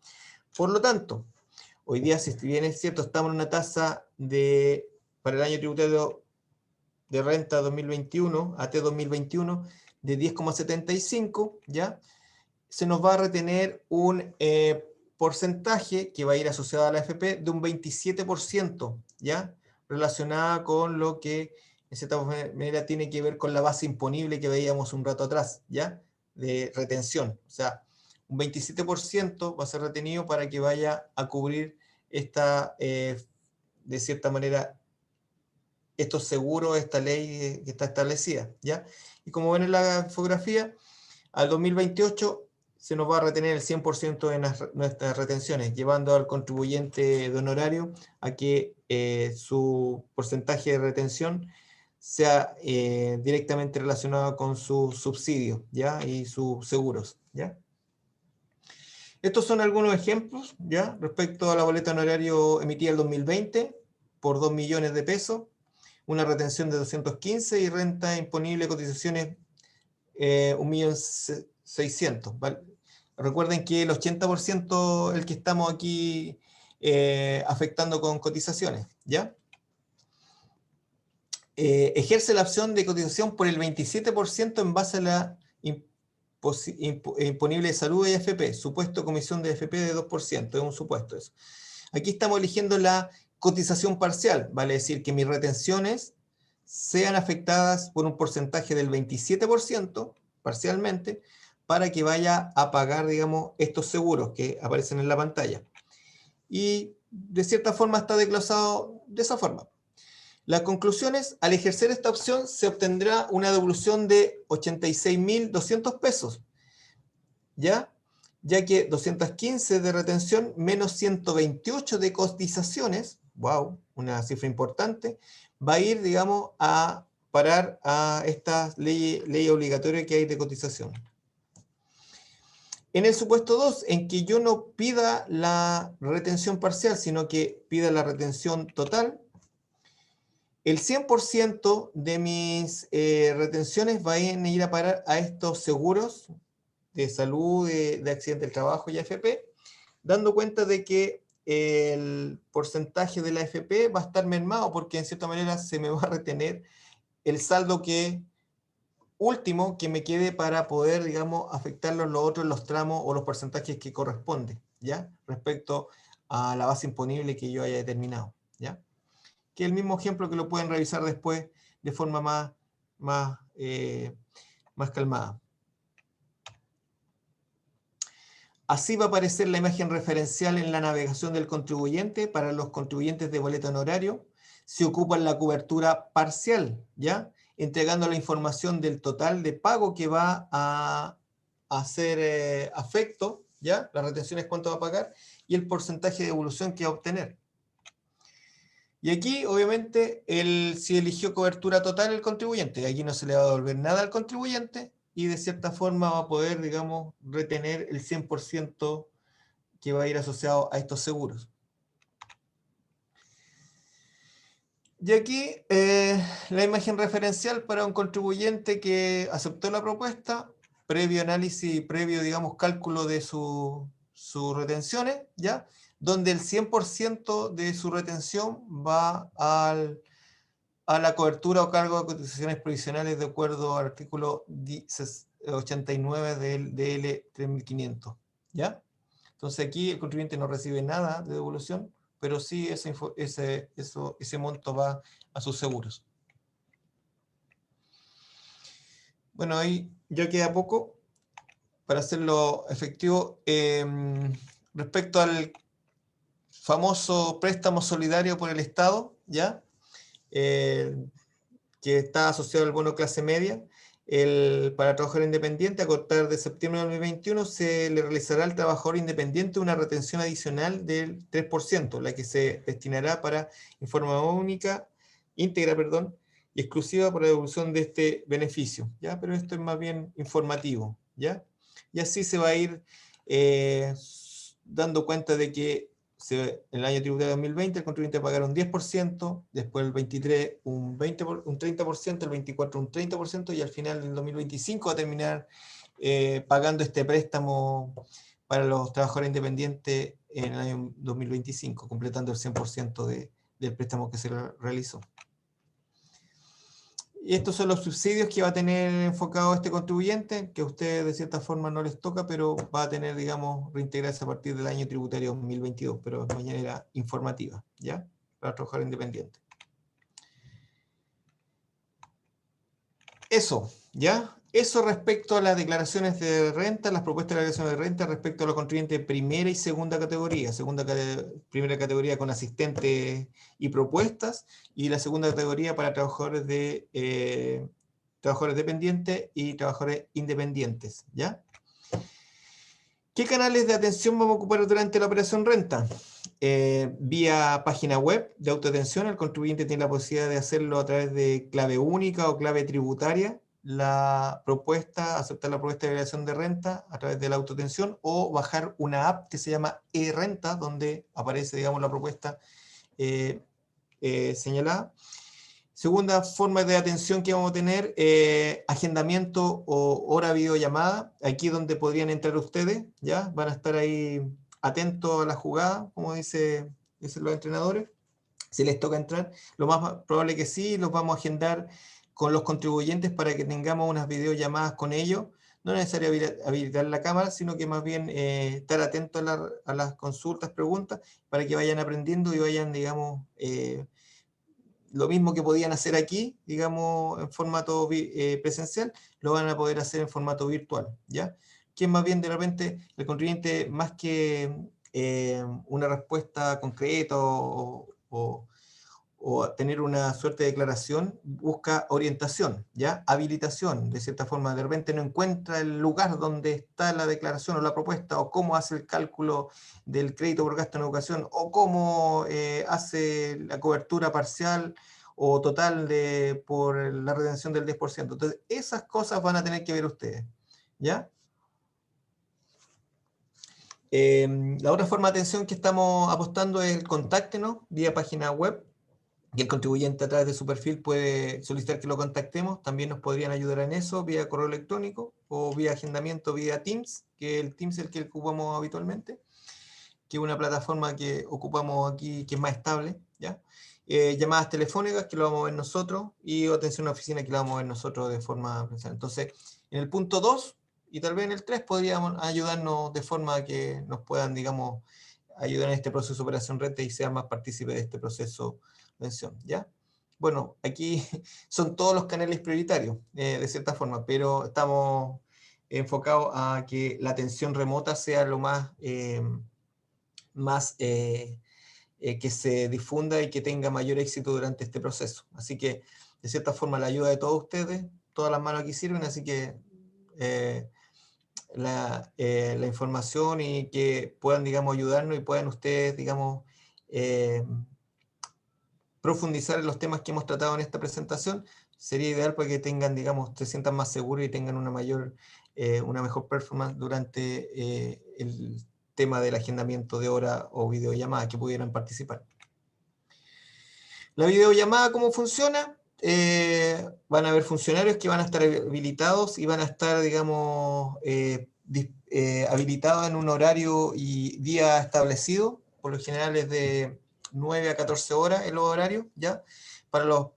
Por lo tanto, hoy día, si bien es cierto, estamos en una tasa para el año tributario de renta 2021, AT 2021, de 10,75, ¿ya? Se nos va a retener un porcentaje que va a ir asociado a la AFP de un 27%, ¿ya? Relacionada con lo que, en cierta manera, tiene que ver con la base imponible que veíamos un rato atrás, ¿ya? De retención. O sea, un 27% va a ser retenido para que vaya a cubrir de cierta manera, estos seguros, esta ley que está establecida, ¿ya? Y como ven en la infografía, al 2028 se nos va a retener el 100% de nuestras retenciones, llevando al contribuyente de honorario a que su porcentaje de retención sea directamente relacionado con su subsidio, ¿ya? Y sus seguros, ¿ya? Estos son algunos ejemplos, ¿ya? Respecto a la boleta de honorario emitida el 2020 por 2 millones de pesos, una retención de 215 y renta imponible de cotizaciones 1.600.000, ¿vale? Recuerden que el 80% es el que estamos aquí afectando con cotizaciones, ¿ya? Ejerce la opción de cotización por el 27% en base a la imponible de salud y AFP, supuesto comisión de AFP de 2%, es un supuesto eso. Aquí estamos eligiendo la cotización parcial, vale decir que mis retenciones sean afectadas por un porcentaje del 27% parcialmente para que vaya a pagar, digamos, estos seguros que aparecen en la pantalla. Y de cierta forma está desglosado de esa forma. Las conclusiones: al ejercer esta opción se obtendrá una devolución de 86.200 pesos, ¿ya? Ya que 215 de retención menos 128 de cotizaciones, wow, una cifra importante, va a ir, digamos, a parar a esta ley obligatoria que hay de cotización. En el supuesto 2, en que yo no pida la retención parcial, sino que pida la retención total, el 100% de mis retenciones van a ir a parar a estos seguros de salud, de accidente del trabajo y AFP, dando cuenta de que el porcentaje de la AFP va a estar mermado porque en cierta manera se me va a retener el saldo último que me quede para poder, digamos, afectar los otros, los tramos o los porcentajes que corresponden, ¿ya? Respecto a la base imponible que yo haya determinado, ¿ya? Que es el mismo ejemplo que lo pueden revisar después de forma más calmada. Así va a aparecer la imagen referencial en la navegación del contribuyente para los contribuyentes de boleto honorario. Se ocupa la cobertura parcial, ¿ya? Entregando la información del total de pago que va a hacer afecto, ¿ya? Las retenciones, cuánto va a pagar, y el porcentaje de devolución que va a obtener. Y aquí, obviamente, si eligió cobertura total el contribuyente, aquí no se le va a devolver nada al contribuyente, y de cierta forma va a poder, digamos, retener el 100% que va a ir asociado a estos seguros. Y aquí la imagen referencial para un contribuyente que aceptó la propuesta, previo análisis, previo, digamos, cálculo de sus retenciones, ¿ya? Donde el 100% de su retención va a la cobertura o cargo de cotizaciones provisionales de acuerdo al artículo 89 del DL 3500, ¿ya? Entonces aquí el contribuyente no recibe nada de devolución, pero sí ese monto va a sus seguros. Bueno, ahí ya queda poco para hacerlo efectivo. Respecto al famoso préstamo solidario por el Estado, ¿ya? Que está asociado al bono clase media, para trabajador independiente, a contar de septiembre de 2021, se le realizará al trabajador independiente una retención adicional del 3%, la que se destinará para informa única, íntegra, perdón, y exclusiva para la devolución de este beneficio, ¿ya? Pero esto es más bien informativo, ¿ya? Y así se va a ir dando cuenta de que en el año tributario 2020 el contribuyente va a pagar un 10%, después el 23 un 30%, el 24 un 30%, y al final del 2025 va a terminar pagando este préstamo para los trabajadores independientes en el año 2025, completando el 100% del préstamo que se realizó. Y estos son los subsidios que va a tener enfocado este contribuyente, que a ustedes de cierta forma no les toca, pero va a tener, digamos, reintegrarse a partir del año tributario 2022, pero de manera informativa, ¿ya? Para trabajar independiente. Eso, ¿ya? Eso respecto a las declaraciones de renta, las propuestas de declaración de renta respecto a los contribuyentes de primera y segunda categoría. Primera categoría con asistentes y propuestas, y la segunda categoría para trabajadores dependientes y trabajadores independientes, ¿ya? ¿Qué canales de atención vamos a ocupar durante la operación renta? Vía página web de autoatención, el contribuyente tiene la posibilidad de hacerlo a través de clave única o clave tributaria, aceptar la propuesta de declaración de renta a través de la autoatención, o bajar una app que se llama eRenta, donde aparece, digamos, la propuesta señalada. Segunda forma de atención que vamos a tener, agendamiento o hora videollamada. Aquí es donde podrían entrar ustedes, ¿ya? Van a estar ahí atentos a la jugada, como dicen los entrenadores. Si les toca entrar, lo más probable que sí, los vamos a agendar con los contribuyentes para que tengamos unas videollamadas con ellos. No es necesario habilitar la cámara, sino que más bien estar atentos a las consultas, preguntas, para que vayan aprendiendo y vayan, digamos, lo mismo que podían hacer aquí, digamos, en formato presencial, lo van a poder hacer en formato virtual, ¿ya? Que más bien de repente el contribuyente, más que una respuesta concreta o tener una suerte de declaración, busca orientación, ¿ya? Habilitación, de cierta forma. De repente no encuentra el lugar donde está la declaración o la propuesta, o cómo hace el cálculo del crédito por gasto en educación, o cómo hace la cobertura parcial o total por la retención del 10%. Entonces, esas cosas van a tener que ver ustedes, ¿ya? La otra forma de atención que estamos apostando es el contáctenos vía página web, y el contribuyente a través de su perfil puede solicitar que lo contactemos. También nos podrían ayudar en eso vía correo electrónico o vía agendamiento vía Teams, que el Teams es el que ocupamos habitualmente, que es una plataforma que ocupamos aquí que es más estable, ¿ya? Llamadas telefónicas que lo vamos a ver nosotros, y atención a oficina que lo vamos a ver nosotros de forma presencial. Entonces, en el punto 2 y tal vez en el 3 podríamos ayudarnos de forma que nos puedan, digamos, ayudar en este proceso de operación renta y sean más partícipes de este proceso de atención, ¿ya? Bueno, aquí son todos los canales prioritarios, de cierta forma, pero estamos enfocados a que la atención remota sea lo más que se difunda y que tenga mayor éxito durante este proceso. Así que, de cierta forma, la ayuda de todos ustedes, todas las manos aquí sirven, así que la información y que puedan, digamos, ayudarnos y puedan ustedes, digamos, profundizar en los temas que hemos tratado en esta presentación, sería ideal para que tengan, digamos, se sientan más seguros y tengan una mejor performance durante el tema del agendamiento de hora o videollamada que pudieran participar. La videollamada, ¿cómo funciona? Van a haber funcionarios que van a estar habilitados y van a estar, digamos, habilitados en un horario y día establecido. Por lo general es de 9 a 14 horas en los horarios, ¿ya? Para las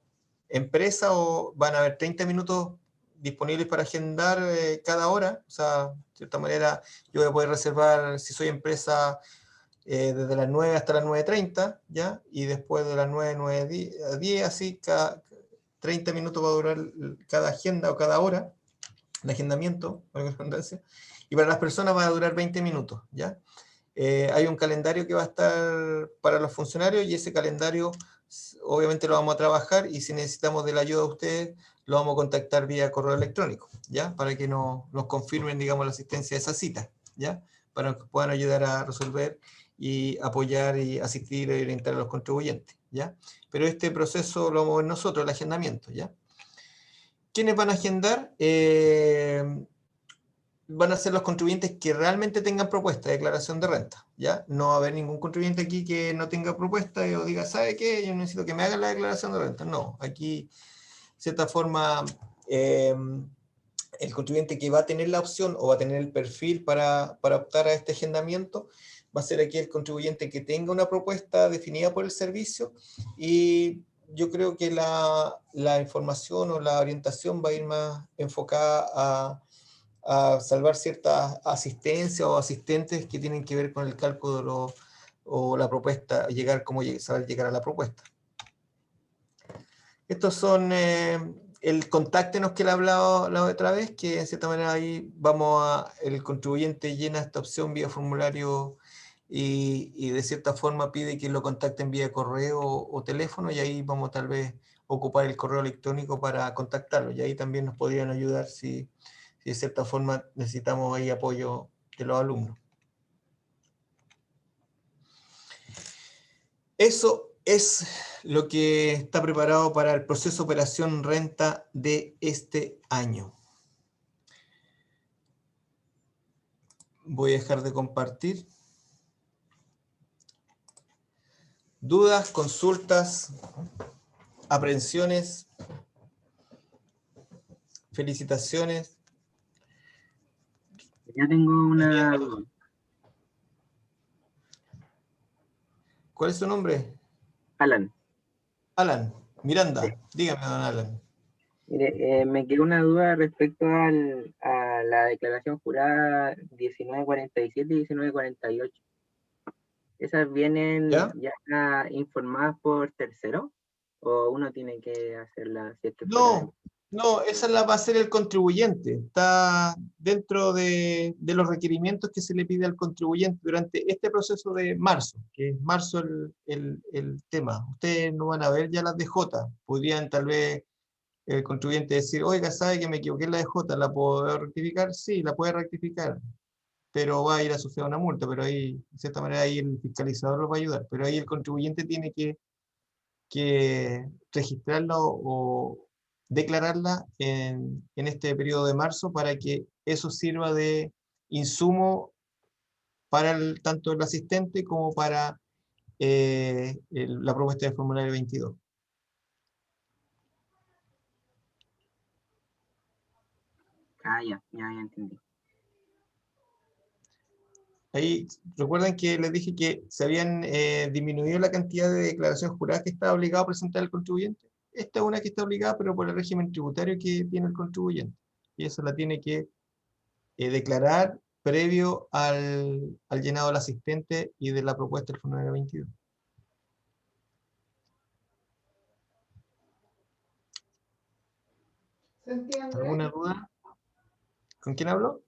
empresas van a haber 30 minutos disponibles para agendar cada hora. O sea, de cierta manera, yo voy a poder reservar, si soy empresa, desde las 9 hasta las 9:30, ¿ya? Y después de las 9 a 10, así, cada 30 minutos va a durar cada agenda o cada hora, el agendamiento, valga la redundancia, y para las personas va a durar 20 minutos, ¿ya? Hay un calendario que va a estar para los funcionarios, y ese calendario obviamente lo vamos a trabajar, y si necesitamos de la ayuda de ustedes, lo vamos a contactar vía correo electrónico, ¿ya? Para que nos confirmen, digamos, la asistencia a esa cita, ¿ya? Para que puedan ayudar a resolver y apoyar y asistir y orientar a los contribuyentes, ¿ya? Pero este proceso lo vamos a ver nosotros, el agendamiento, ¿ya? ¿Quiénes van a agendar? van a ser los contribuyentes que realmente tengan propuesta de declaración de renta, ¿ya? No va a haber ningún contribuyente aquí que no tenga propuesta o diga, ¿sabe qué? Yo necesito que me hagan la declaración de renta. No, aquí, de cierta forma, el contribuyente que va a tener la opción o va a tener el perfil para optar a este agendamiento va a ser aquí el contribuyente que tenga una propuesta definida por el servicio, y yo creo que la información o la orientación va a ir más enfocada a salvar ciertas asistencias o asistentes que tienen que ver con el cálculo o la propuesta, saber llegar a la propuesta. Estos son el contáctenos que le he hablado la otra vez, que en cierta manera ahí el contribuyente llena esta opción vía formulario y de cierta forma pide que lo contacten vía correo o teléfono, y ahí vamos tal vez ocupar el correo electrónico para contactarlo, y ahí también nos podrían ayudar si de cierta forma necesitamos ahí apoyo de los alumnos. Eso es lo que está preparado para el proceso operación renta de este año. Voy a dejar de compartir. ¿Dudas, consultas, aprehensiones, felicitaciones? Ya tengo una duda. ¿Cuál es su nombre? Alan. Alan. Miranda. Sí. Dígame, don Alan. Mire, me quedó una duda respecto a la declaración jurada 1947 y 1948. ¿Esas vienen ¿Ya? ya informadas por tercero? ¿O uno tiene que hacerlas si es que fuera? No, esa la va a hacer el contribuyente. Está dentro de los requerimientos que se le pide al contribuyente durante este proceso de marzo, que es marzo el tema. Ustedes no van a ver ya las DJ. Podrían tal vez el contribuyente decir, oiga, ¿sabe que me equivoqué en la DJ? ¿La puedo rectificar? Sí, la puede rectificar, pero va a ir asociada a una multa, pero ahí, de cierta manera, ahí el fiscalizador lo va a ayudar. Pero ahí el contribuyente tiene que registrarla o declararla en este periodo de marzo para que eso sirva de insumo para tanto el asistente como para la propuesta del formulario 22. Ya entendí. Ahí recuerden que les dije que se habían disminuido la cantidad de declaraciones juradas que estaba obligado a presentar el contribuyente. Esta es una que está obligada, pero por el régimen tributario que tiene el contribuyente. Y eso la tiene que declarar previo al llenado del asistente y de la propuesta del formulario 22. ¿Alguna duda? ¿Con quién hablo?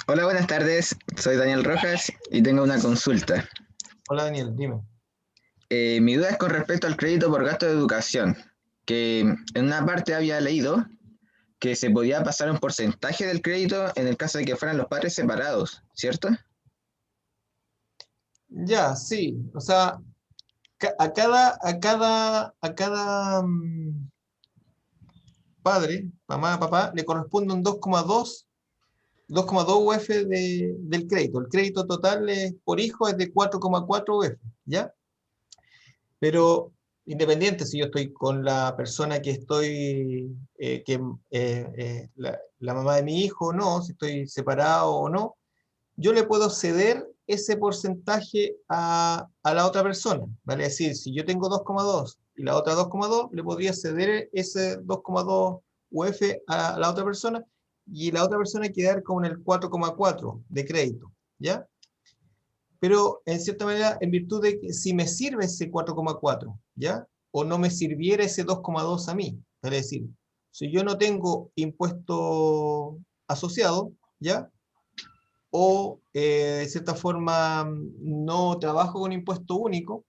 Hola, buenas tardes. Soy Daniel Rojas y tengo una consulta. Hola Daniel, dime. Mi duda es con respecto al crédito por gasto de educación, que en una parte había leído que se podía pasar un porcentaje del crédito en el caso de que fueran los padres separados, ¿cierto? Ya, sí. O sea, a cada padre, mamá, papá, le corresponde un 2,2 UF del crédito. El crédito total por hijo es de 4,4 UF, ¿ya? Pero independiente si yo estoy con la persona que estoy, la mamá de mi hijo o no, si estoy separado o no, yo le puedo ceder ese porcentaje a la otra persona. Vale decir, si yo tengo 2,2 y la otra 2,2, le podría ceder ese 2,2 UF a la otra persona, y la otra persona quedar con el 4,4 de crédito, ¿ya? Pero en cierta manera, en virtud de que si me sirve ese 4,4, ¿ya? O no me sirviera ese 2,2 a mí. Es decir, si yo no tengo impuesto asociado, ¿ya? O de cierta forma no trabajo con impuesto único,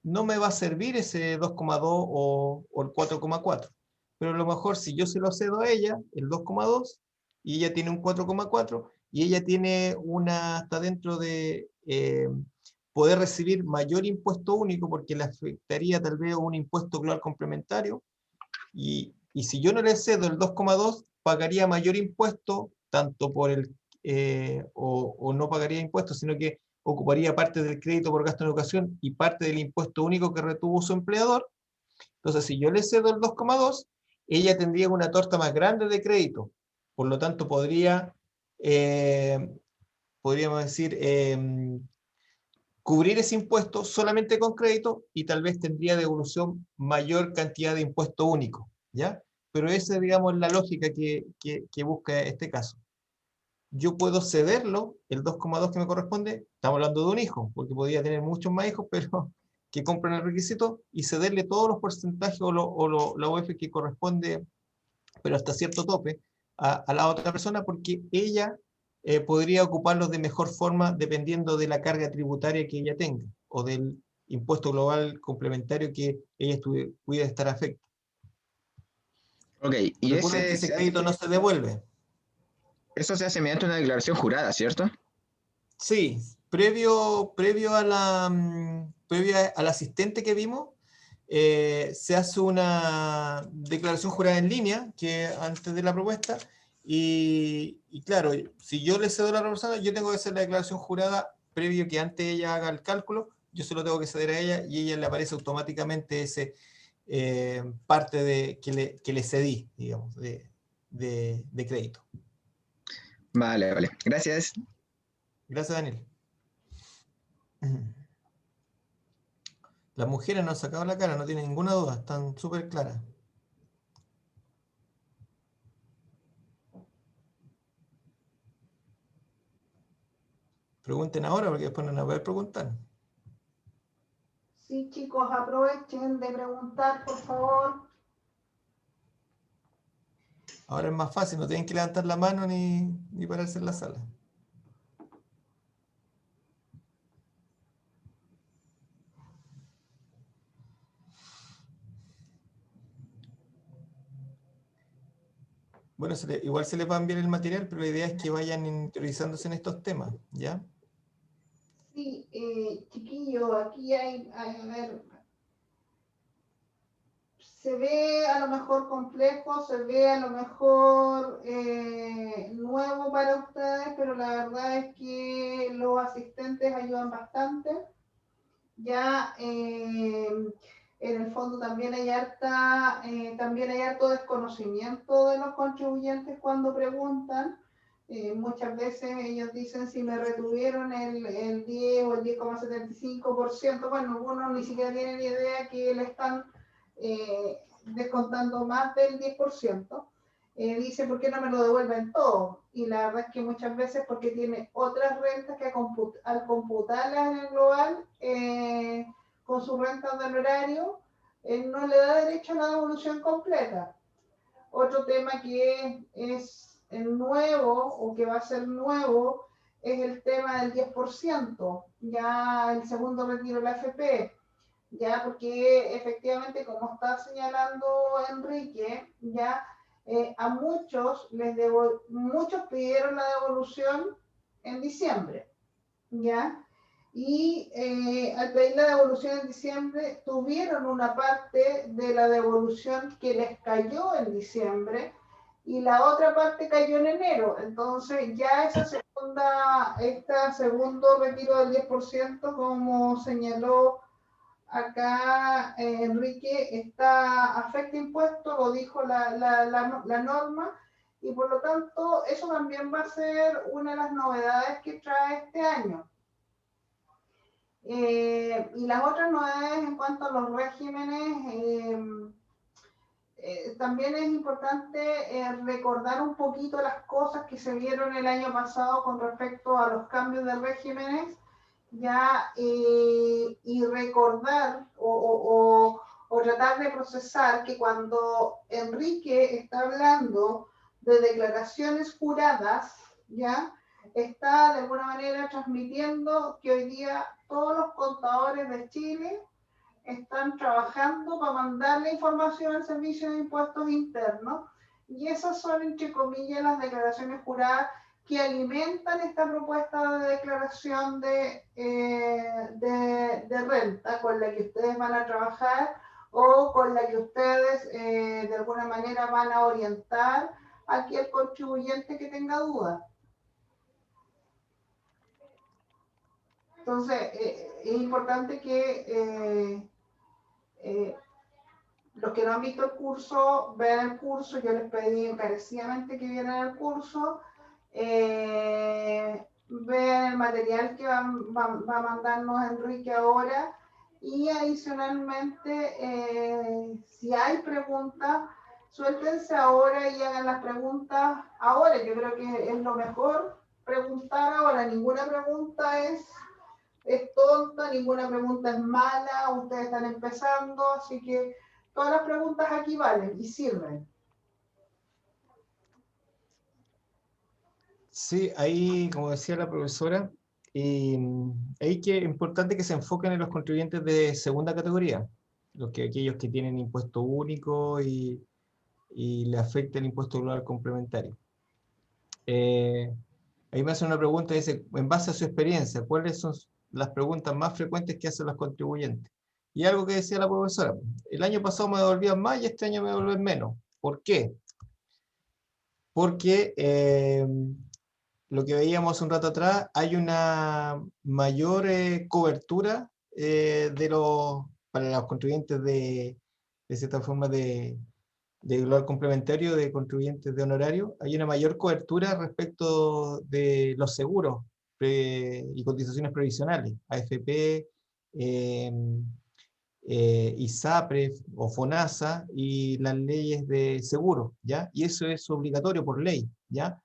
no me va a servir ese 2,2 o el 4,4. Pero a lo mejor si yo se lo cedo a ella, el 2,2, y ella tiene un 4,4, y ella está dentro de poder recibir mayor impuesto único, porque le afectaría tal vez un impuesto global complementario, y si yo no le cedo el 2,2, pagaría mayor impuesto, tanto por o no pagaría impuestos, sino que ocuparía parte del crédito por gasto en educación y parte del impuesto único que retuvo su empleador. Entonces, si yo le cedo el 2,2, ella tendría una torta más grande de crédito. Por lo tanto, podríamos decir, cubrir ese impuesto solamente con crédito y tal vez tendría devolución mayor cantidad de impuesto único, ¿ya? Pero esa es, digamos, la lógica que busca este caso. Yo puedo cederlo, el 2,2 que me corresponde, estamos hablando de un hijo, porque podría tener muchos más hijos, pero que compren el requisito y cederle todos los porcentajes la UF que corresponde, pero hasta cierto tope, a la otra persona, porque ella podría ocuparlos de mejor forma dependiendo de la carga tributaria que ella tenga, o del impuesto global complementario que ella pudiera estar afecta. Ok, y Recuerden que ese crédito no se devuelve. eso se hace mediante una declaración jurada, ¿cierto? Sí, previo al asistente que vimos, se hace una declaración jurada en línea, que antes de la propuesta, y claro, si yo le cedo a la persona, yo tengo que hacer la declaración jurada previo que antes ella haga el cálculo, yo se lo tengo que ceder a ella y ella le aparece automáticamente ese parte que le cedí, digamos, de crédito. Vale, vale. Gracias. Gracias, Daniel. Las mujeres no han sacado la cara, no tienen ninguna duda, están súper claras. Pregunten ahora porque después no van a poder preguntar. Sí, chicos, aprovechen de preguntar, por favor. Ahora es más fácil, no tienen que levantar la mano ni pararse en la sala. Bueno, igual se les va a enviar el material, pero la idea es que vayan interiorizándose en estos temas, ¿ya? Sí, chiquillos, aquí a ver, se ve a lo mejor complejo, se ve a lo mejor nuevo para ustedes, pero la verdad es que los asistentes ayudan bastante. Ya en el fondo también hay harto desconocimiento de los contribuyentes cuando preguntan. Muchas veces ellos dicen si me retuvieron el 10 o el 10,75%, bueno, algunos ni siquiera tienen idea que le están descontando más del 10%. Dice, ¿por qué no me lo devuelven todo? Y la verdad es que muchas veces porque tiene otras rentas que al computarlas en el global, con sus rentas del horario, no le da derecho a la devolución completa. Otro tema que es nuevo o que va a ser nuevo es el tema del 10%, ya el segundo retiro de la AFP, ya porque efectivamente, como está señalando Enrique, ya a muchos muchos pidieron la devolución en diciembre, ya, y al pedir la devolución en diciembre tuvieron una parte de la devolución que les cayó en diciembre y la otra parte cayó en enero. Entonces ya este segundo retiro del 10%, como señaló acá Enrique, afecta impuestos, lo dijo la norma, y por lo tanto eso también va a ser una de las novedades que trae este año. Y las otras novedades en cuanto a los regímenes, también es importante recordar un poquito las cosas que se vieron el año pasado con respecto a los cambios de regímenes, ya, y recordar o tratar de procesar que cuando Enrique está hablando de declaraciones juradas, ya, está de alguna manera transmitiendo que hoy día todos los contadores de Chile están trabajando para mandar la información al Servicio de Impuestos Internos, y esas son, entre comillas, las declaraciones juradas que alimentan esta propuesta de declaración de renta con la que ustedes van a trabajar o con la que ustedes de alguna manera van a orientar a aquel contribuyente que tenga dudas. Entonces, es importante que los que no han visto el curso, vean el curso. Yo les pedí encarecidamente que vieran el curso. Vean el material que va a mandarnos Enrique ahora. Y adicionalmente, si hay preguntas, suéltense ahora y hagan las preguntas ahora. Yo creo que es lo mejor preguntar ahora. Ninguna pregunta es tonta, ninguna pregunta es mala, ustedes están empezando, así que todas las preguntas aquí valen y sirven. Sí, ahí, como decía la profesora, ahí que es importante que se enfoquen en los contribuyentes de segunda categoría, aquellos que tienen impuesto único y le afecta el impuesto global complementario. Ahí me hace una pregunta, dice, en base a su experiencia, ¿cuáles son las preguntas más frecuentes que hacen los contribuyentes? Y algo que decía la profesora, el año pasado me devolvían más y este año me devuelven menos. ¿Por qué? Porque lo que veíamos un rato atrás, hay una mayor cobertura para los contribuyentes de cierta forma de global complementario, de contribuyentes de honorario, hay una mayor cobertura respecto de los seguros y cotizaciones previsionales, AFP, ISAPRE o FONASA y las leyes de seguro, ¿ya? Y eso es obligatorio por ley, ¿ya?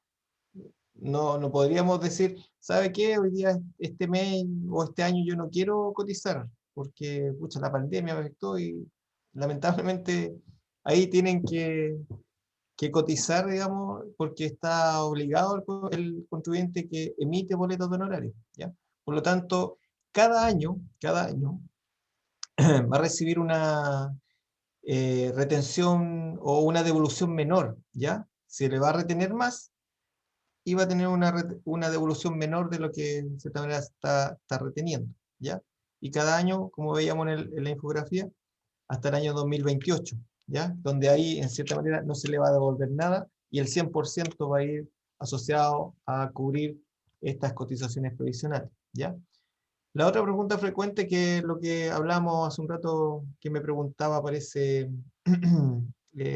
No podríamos decir, ¿sabe qué? Hoy día, este mes o este año yo no quiero cotizar, porque pucha, la pandemia me afectó y lamentablemente ahí tienen que cotizar, digamos, porque está obligado el contribuyente que emite boletos de honorario, ¿ya? Por lo tanto, cada año va a recibir una retención o una devolución menor, ¿ya? Se le va a retener más y va a tener una devolución menor de lo que de cierta manera está reteniendo, ¿ya? Y cada año, como veíamos en la infografía, hasta el año 2028, ¿ya? Donde ahí, en cierta manera, no se le va a devolver nada y el 100% va a ir asociado a cubrir estas cotizaciones provisionales, ¿ya? La otra pregunta frecuente, que es lo que hablamos hace un rato, que me preguntaba, parece,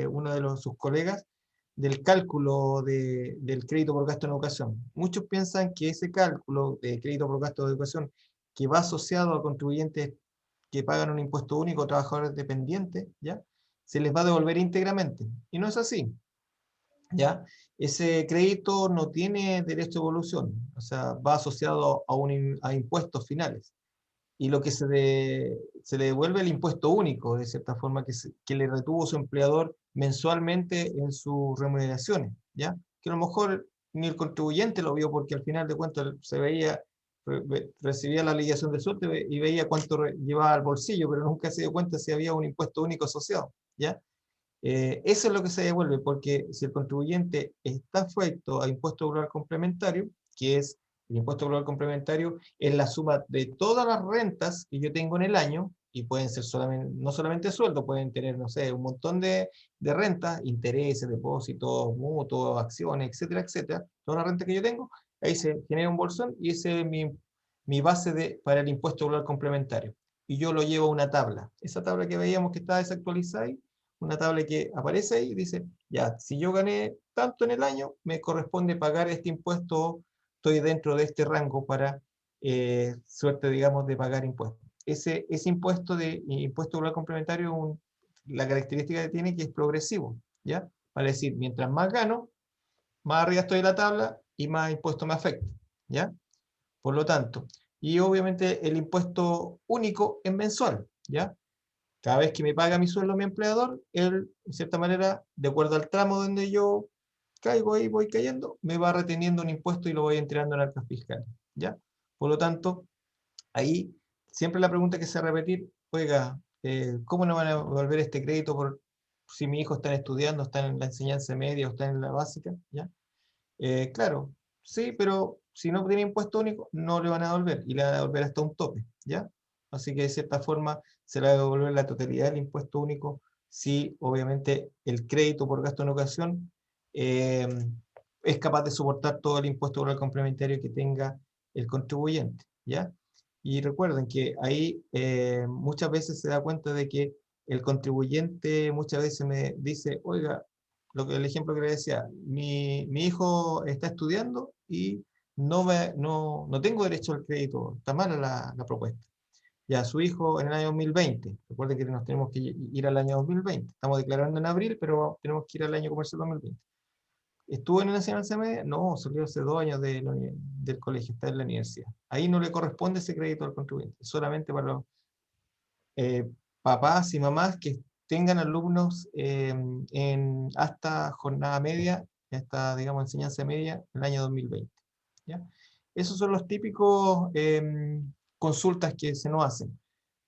uno de sus colegas, del cálculo del crédito por gasto en educación. Muchos piensan que ese cálculo de crédito por gasto de educación, que va asociado a contribuyentes que pagan un impuesto único, trabajadores dependientes, ¿ya? Se les va a devolver íntegramente. Y no es así, ¿ya? Ese crédito no tiene derecho a evolución, o sea, va asociado a impuestos finales. Y lo que se le devuelve el impuesto único, de cierta forma, que le retuvo su empleador mensualmente en sus remuneraciones, ¿ya? Que a lo mejor ni el contribuyente lo vio, porque al final de cuentas se veía, recibía la liquidación de sueldo y veía cuánto llevaba al bolsillo, pero nunca se dio cuenta si había un impuesto único asociado, ¿ya? Eso es lo que se devuelve, porque si el contribuyente está afecto a impuesto global complementario, que es el impuesto global complementario, es la suma de todas las rentas que yo tengo en el año, y pueden ser no solamente sueldo, pueden tener, no sé, un montón de rentas, intereses, depósitos, mutuos, acciones, etcétera, etcétera, todas las rentas que yo tengo, ahí se genera un bolsón y ese es mi base para el impuesto global complementario. Y yo lo llevo a una tabla. Esa tabla que veíamos que está desactualizada ahí, una tabla que aparece ahí y dice, ya, si yo gané tanto en el año, me corresponde pagar este impuesto, estoy dentro de este rango para suerte, digamos, de pagar impuestos. Ese impuesto de impuesto global complementario, la característica que tiene que es progresivo, ¿ya? Vale decir, mientras más gano, más arriba estoy de la tabla y más impuesto me afecta, ¿ya? Por lo tanto, y obviamente el impuesto único es mensual, ¿ya? Cada vez que me paga mi sueldo mi empleador, él, de cierta manera, de acuerdo al tramo donde yo caigo ahí, voy cayendo, me va reteniendo un impuesto y lo voy entregando en arcas fiscales, ¿ya? Por lo tanto, ahí siempre la pregunta que se va a repetir, oiga, ¿cómo no van a devolver este crédito si mi hijo está estudiando, está en la enseñanza media o está en la básica, ¿ya? Claro, sí, pero si no tiene impuesto único, no le van a devolver y le van a devolver hasta un tope, ¿ya? Así que de cierta forma se le va a devolver la totalidad del impuesto único si obviamente el crédito por gasto en ocasión es capaz de soportar todo el impuesto rural complementario que tenga el contribuyente, ¿ya? Y recuerden que ahí muchas veces se da cuenta de que el contribuyente muchas veces me dice, oiga, el ejemplo que le decía, mi hijo está estudiando y no tengo derecho al crédito, está mala la propuesta. Ya, su hijo en el año 2020, recuerden que nos tenemos que ir al año 2020, estamos declarando en abril, pero tenemos que ir al año comercial 2020. ¿Estuvo en una enseñanza media? No, salió hace 2 años del colegio, está en la universidad. Ahí no le corresponde ese crédito al contribuyente, solamente para los papás y mamás que tengan alumnos hasta jornada media, hasta, digamos, enseñanza media, en el año 2020. ¿Ya? Esos son los típicos consultas que se nos hacen.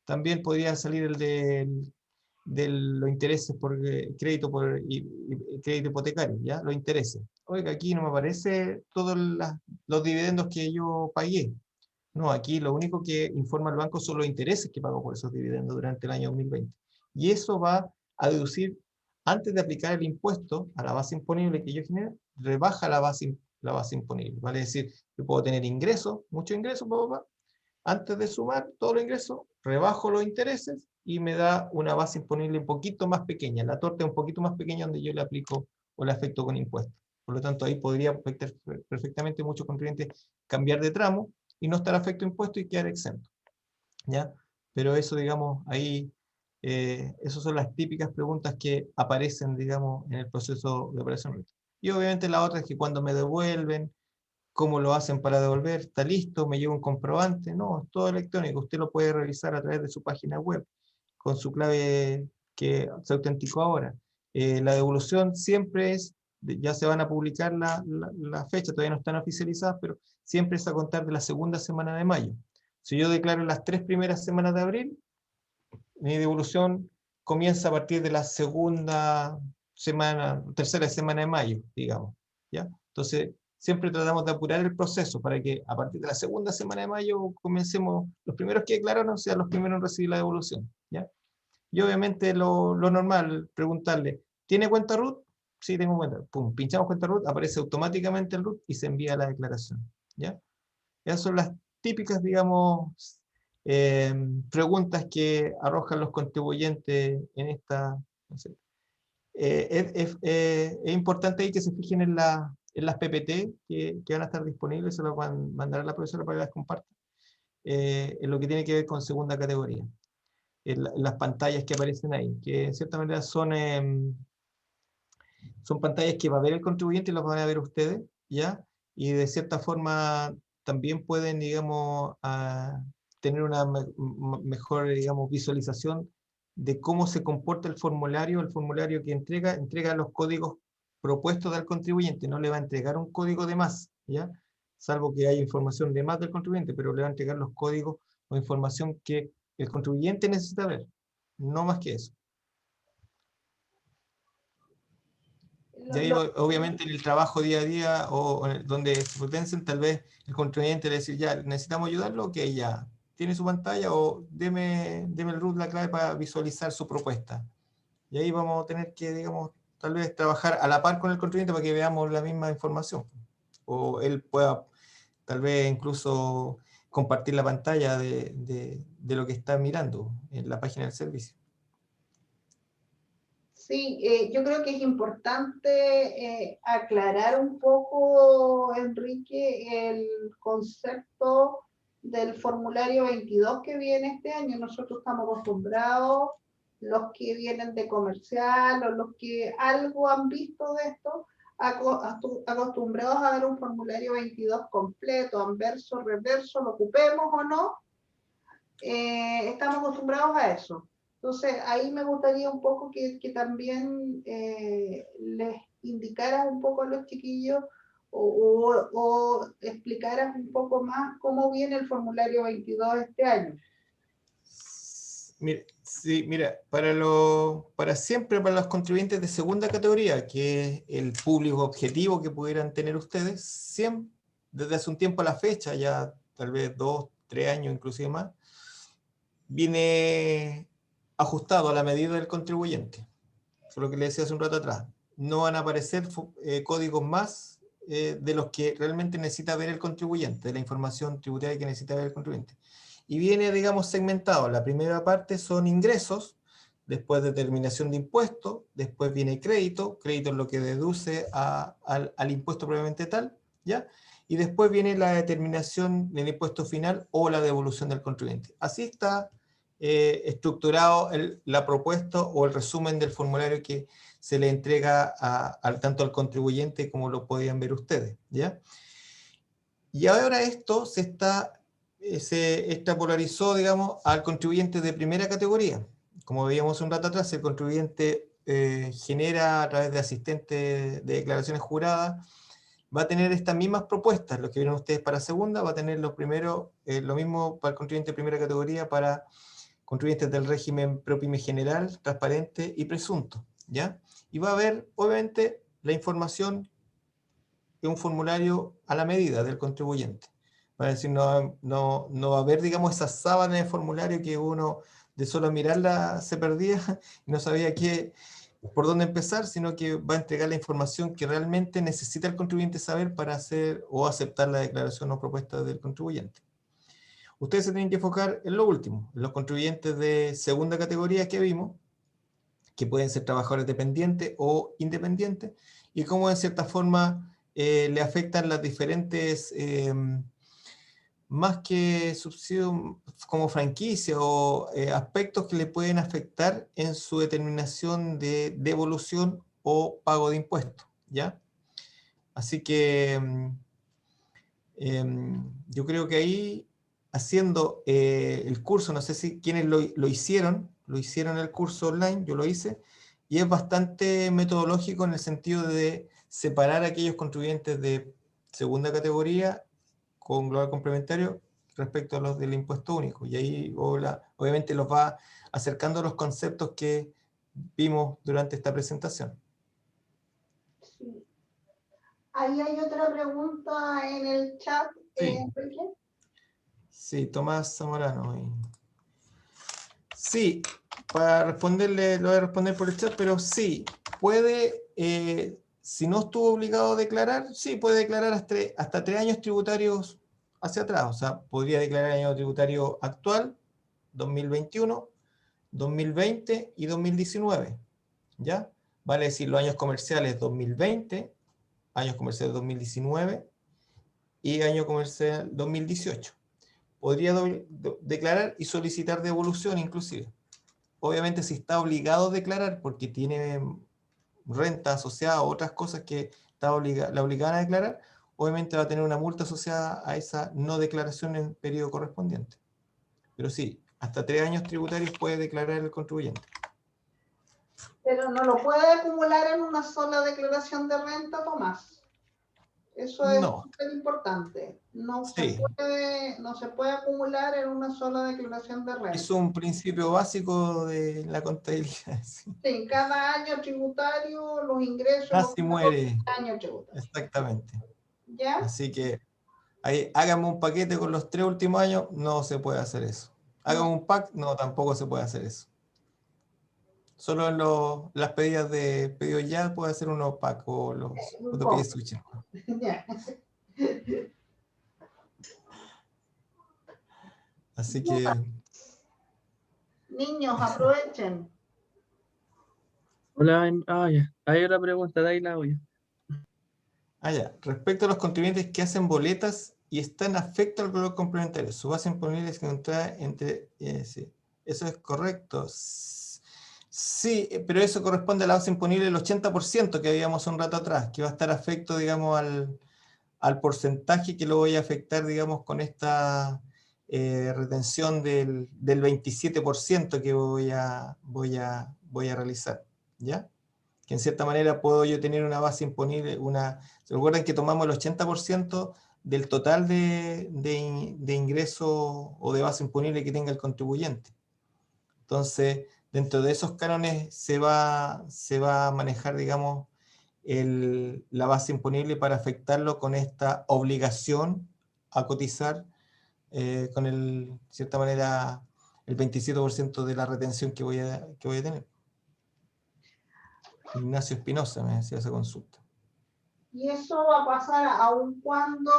También podría salir el de los intereses por crédito crédito hipotecario, ¿ya? Los intereses. Oiga, aquí no me aparece todos los dividendos que yo pagué. No, aquí lo único que informa el banco son los intereses que pagó por esos dividendos durante el año 2020. Y eso va a deducir, antes de aplicar el impuesto a la base imponible que yo genere, rebaja la base imponible. Vale decir, yo puedo tener ingresos, muchos ingresos, papá. Antes de sumar todos los ingresos, rebajo los intereses y me da una base imponible un poquito más pequeña. La torta es un poquito más pequeña donde yo le aplico o le afecto con impuestos. Por lo tanto, ahí podría afectar perfectamente muchos contribuyentes cambiar de tramo y no estar afecto a impuestos y quedar exento. ¿Ya? Pero eso, digamos, ahí, esas son las típicas preguntas que aparecen, digamos, en el proceso de operación RET. Y obviamente la otra es que cuando me devuelven, ¿cómo lo hacen para devolver? ¿Está listo? ¿Me llega un comprobante? No, es todo electrónico. Usted lo puede realizar a través de su página web, con su clave que se autenticó ahora. La devolución siempre es, ya se van a publicar la fecha, todavía no están oficializadas, pero siempre es a contar de la segunda semana de mayo. Si yo declaro las 3 primeras semanas de abril, mi devolución comienza a partir de la segunda semana, tercera semana de mayo, digamos, ¿ya? Entonces, siempre tratamos de apurar el proceso para que a partir de la segunda semana de mayo comencemos, los primeros que declararon sean los primeros en recibir la devolución, ¿ya? Y obviamente lo normal, preguntarle, ¿tiene cuenta RUT? Sí, tengo cuenta. Pum, pinchamos cuenta RUT, aparece automáticamente el RUT y se envía la declaración, ¿ya? Esas son las típicas, digamos, preguntas que arrojan los contribuyentes en esta. No sé. Es importante ahí que se fijen en las PPT que van a estar disponibles, se las van a mandar a la profesora para que las comparta, en lo que tiene que ver con segunda categoría, en las pantallas que aparecen ahí, que en cierta manera son pantallas que va a ver el contribuyente y las van a ver ustedes, ¿ya? Y de cierta forma también pueden, digamos, tener una mejor, digamos, visualización de cómo se comporta el formulario que entrega los códigos propuestos del contribuyente, no le va a entregar un código de más, ¿ya? Salvo que haya información de más del contribuyente, pero le va a entregar los códigos o información que el contribuyente necesita ver, no más que eso. Y ahí, obviamente, en el trabajo día a día o donde se potencian, tal vez el contribuyente le dice, ya, necesitamos ayudarlo, ok, ya, tiene su pantalla o deme el root, la clave para visualizar su propuesta. Y ahí vamos a tener que, digamos, tal vez trabajar a la par con el contribuyente para que veamos la misma información. O él pueda, tal vez, incluso compartir la pantalla de lo que está mirando en la página del servicio. Sí, yo creo que es importante aclarar un poco, Enrique, el concepto del formulario 22 que viene este año. Nosotros estamos acostumbrados, los que vienen de comercial o los que algo han visto de esto, acostumbrados a ver un formulario 22 completo, anverso, reverso, lo ocupemos o no, estamos acostumbrados a eso. Entonces, ahí me gustaría un poco que también les indicaras un poco a los chiquillos o explicaras un poco más cómo viene el formulario 22 este año. Mira, sí, mira, para siempre, para los contribuyentes de segunda categoría, que es el público objetivo que pudieran tener ustedes, siempre, desde hace un tiempo a la fecha, ya tal vez 2, 3 años, inclusive más, viene ajustado a la medida del contribuyente. Eso es lo que le decía hace un rato atrás. No van a aparecer códigos más de los que realmente necesita ver el contribuyente, de la información tributaria que necesita ver el contribuyente. Y viene, digamos, segmentado. La primera parte son ingresos, después determinación de impuestos, después viene crédito, crédito es lo que deduce al impuesto propiamente tal, ¿ya? Y después viene la determinación del impuesto final o la devolución del contribuyente. Así está estructurado la propuesta o el resumen del formulario que se le entrega tanto al contribuyente como lo podían ver ustedes, ¿ya? Y ahora esto se extrapolarizó, digamos, al contribuyente de primera categoría. Como veíamos un rato atrás, el contribuyente genera a través de asistentes de declaraciones juradas, va a tener estas mismas propuestas, lo que vieron ustedes para segunda, va a tener lo mismo para el contribuyente de primera categoría, para contribuyentes del régimen ProPyme general, transparente y presunto, ¿ya? Y va a haber, obviamente, la información de un formulario a la medida del contribuyente. Va a decir, no va a haber, digamos, esa sábana de formulario que uno de solo mirarla se perdía y no sabía por dónde empezar, sino que va a entregar la información que realmente necesita el contribuyente saber para hacer o aceptar la declaración o propuesta del contribuyente. Ustedes se tienen que enfocar en lo último, en los contribuyentes de segunda categoría que vimos, que pueden ser trabajadores dependientes o independientes, y cómo en cierta forma le afectan las diferentes, más que subsidios como franquicia o aspectos que le pueden afectar en su determinación de devolución o pago de impuestos, ¿ya? Así que yo creo que ahí, haciendo el curso, no sé si quienes lo hicieron el curso online, yo lo hice, y es bastante metodológico en el sentido de separar a aquellos contribuyentes de segunda categoría con global complementario respecto a los del impuesto único. Y ahí obviamente los va acercando a los conceptos que vimos durante esta presentación. Sí. Ahí hay otra pregunta en el chat. Sí. Enrique. Sí, Tomás Zamorano. Sí, para responderle, lo voy a responder por el chat, pero sí, puede, si no estuvo obligado a declarar, sí, puede declarar hasta 3 años tributarios hacia atrás. O sea, podría declarar el año tributario actual, 2021, 2020 y 2019. ¿Ya? Vale decir, los años comerciales 2020, años comerciales 2019 y año comercial 2018. Podría declarar y solicitar devolución inclusive. Obviamente si está obligado a declarar porque tiene renta asociada a otras cosas que la obligaban a declarar, obviamente va a tener una multa asociada a esa no declaración en el periodo correspondiente. Pero sí, hasta 3 años tributarios puede declarar el contribuyente. Pero no lo puede acumular en una sola declaración de renta, Tomás. Eso es No. súper importante. No Sí. se puede acumular en una sola declaración de renta. Es un principio básico de la contabilidad. Sí. Sí, cada año tributario, los ingresos, Casi muere. año tributario. Exactamente. ¿Ya? Así que ahí, hágame un paquete con los 3 últimos años, no se puede hacer eso. Hágame un pack, no, tampoco se puede hacer eso. Solo en las pedidas de pedido ya puede hacer unos pack o los pedidos switch. Ya. Así que Niños, aprovechen. Hola, ya. Hay otra pregunta, de ahí la voy. ya. Respecto a los contribuyentes que hacen boletas y están afectos al valor complementario, su base imponible es encontrada entre... sí. Eso es correcto. Sí, pero eso corresponde a la base imponible del 80% que habíamos un rato atrás, que va a estar afecto, digamos, al porcentaje que lo voy a afectar, digamos, con esta retención del 27% que voy a realizar, ¿ya? Que en cierta manera puedo yo tener una base imponible, ¿se recuerdan que tomamos el 80% del total de ingreso o de base imponible que tenga el contribuyente? Entonces, dentro de esos cánones se va a manejar, digamos, la base imponible para afectarlo con esta obligación a cotizar, de cierta manera, el 27% de la retención que voy a tener. Ignacio Espinosa me decía esa consulta. Y eso va a pasar aun cuando,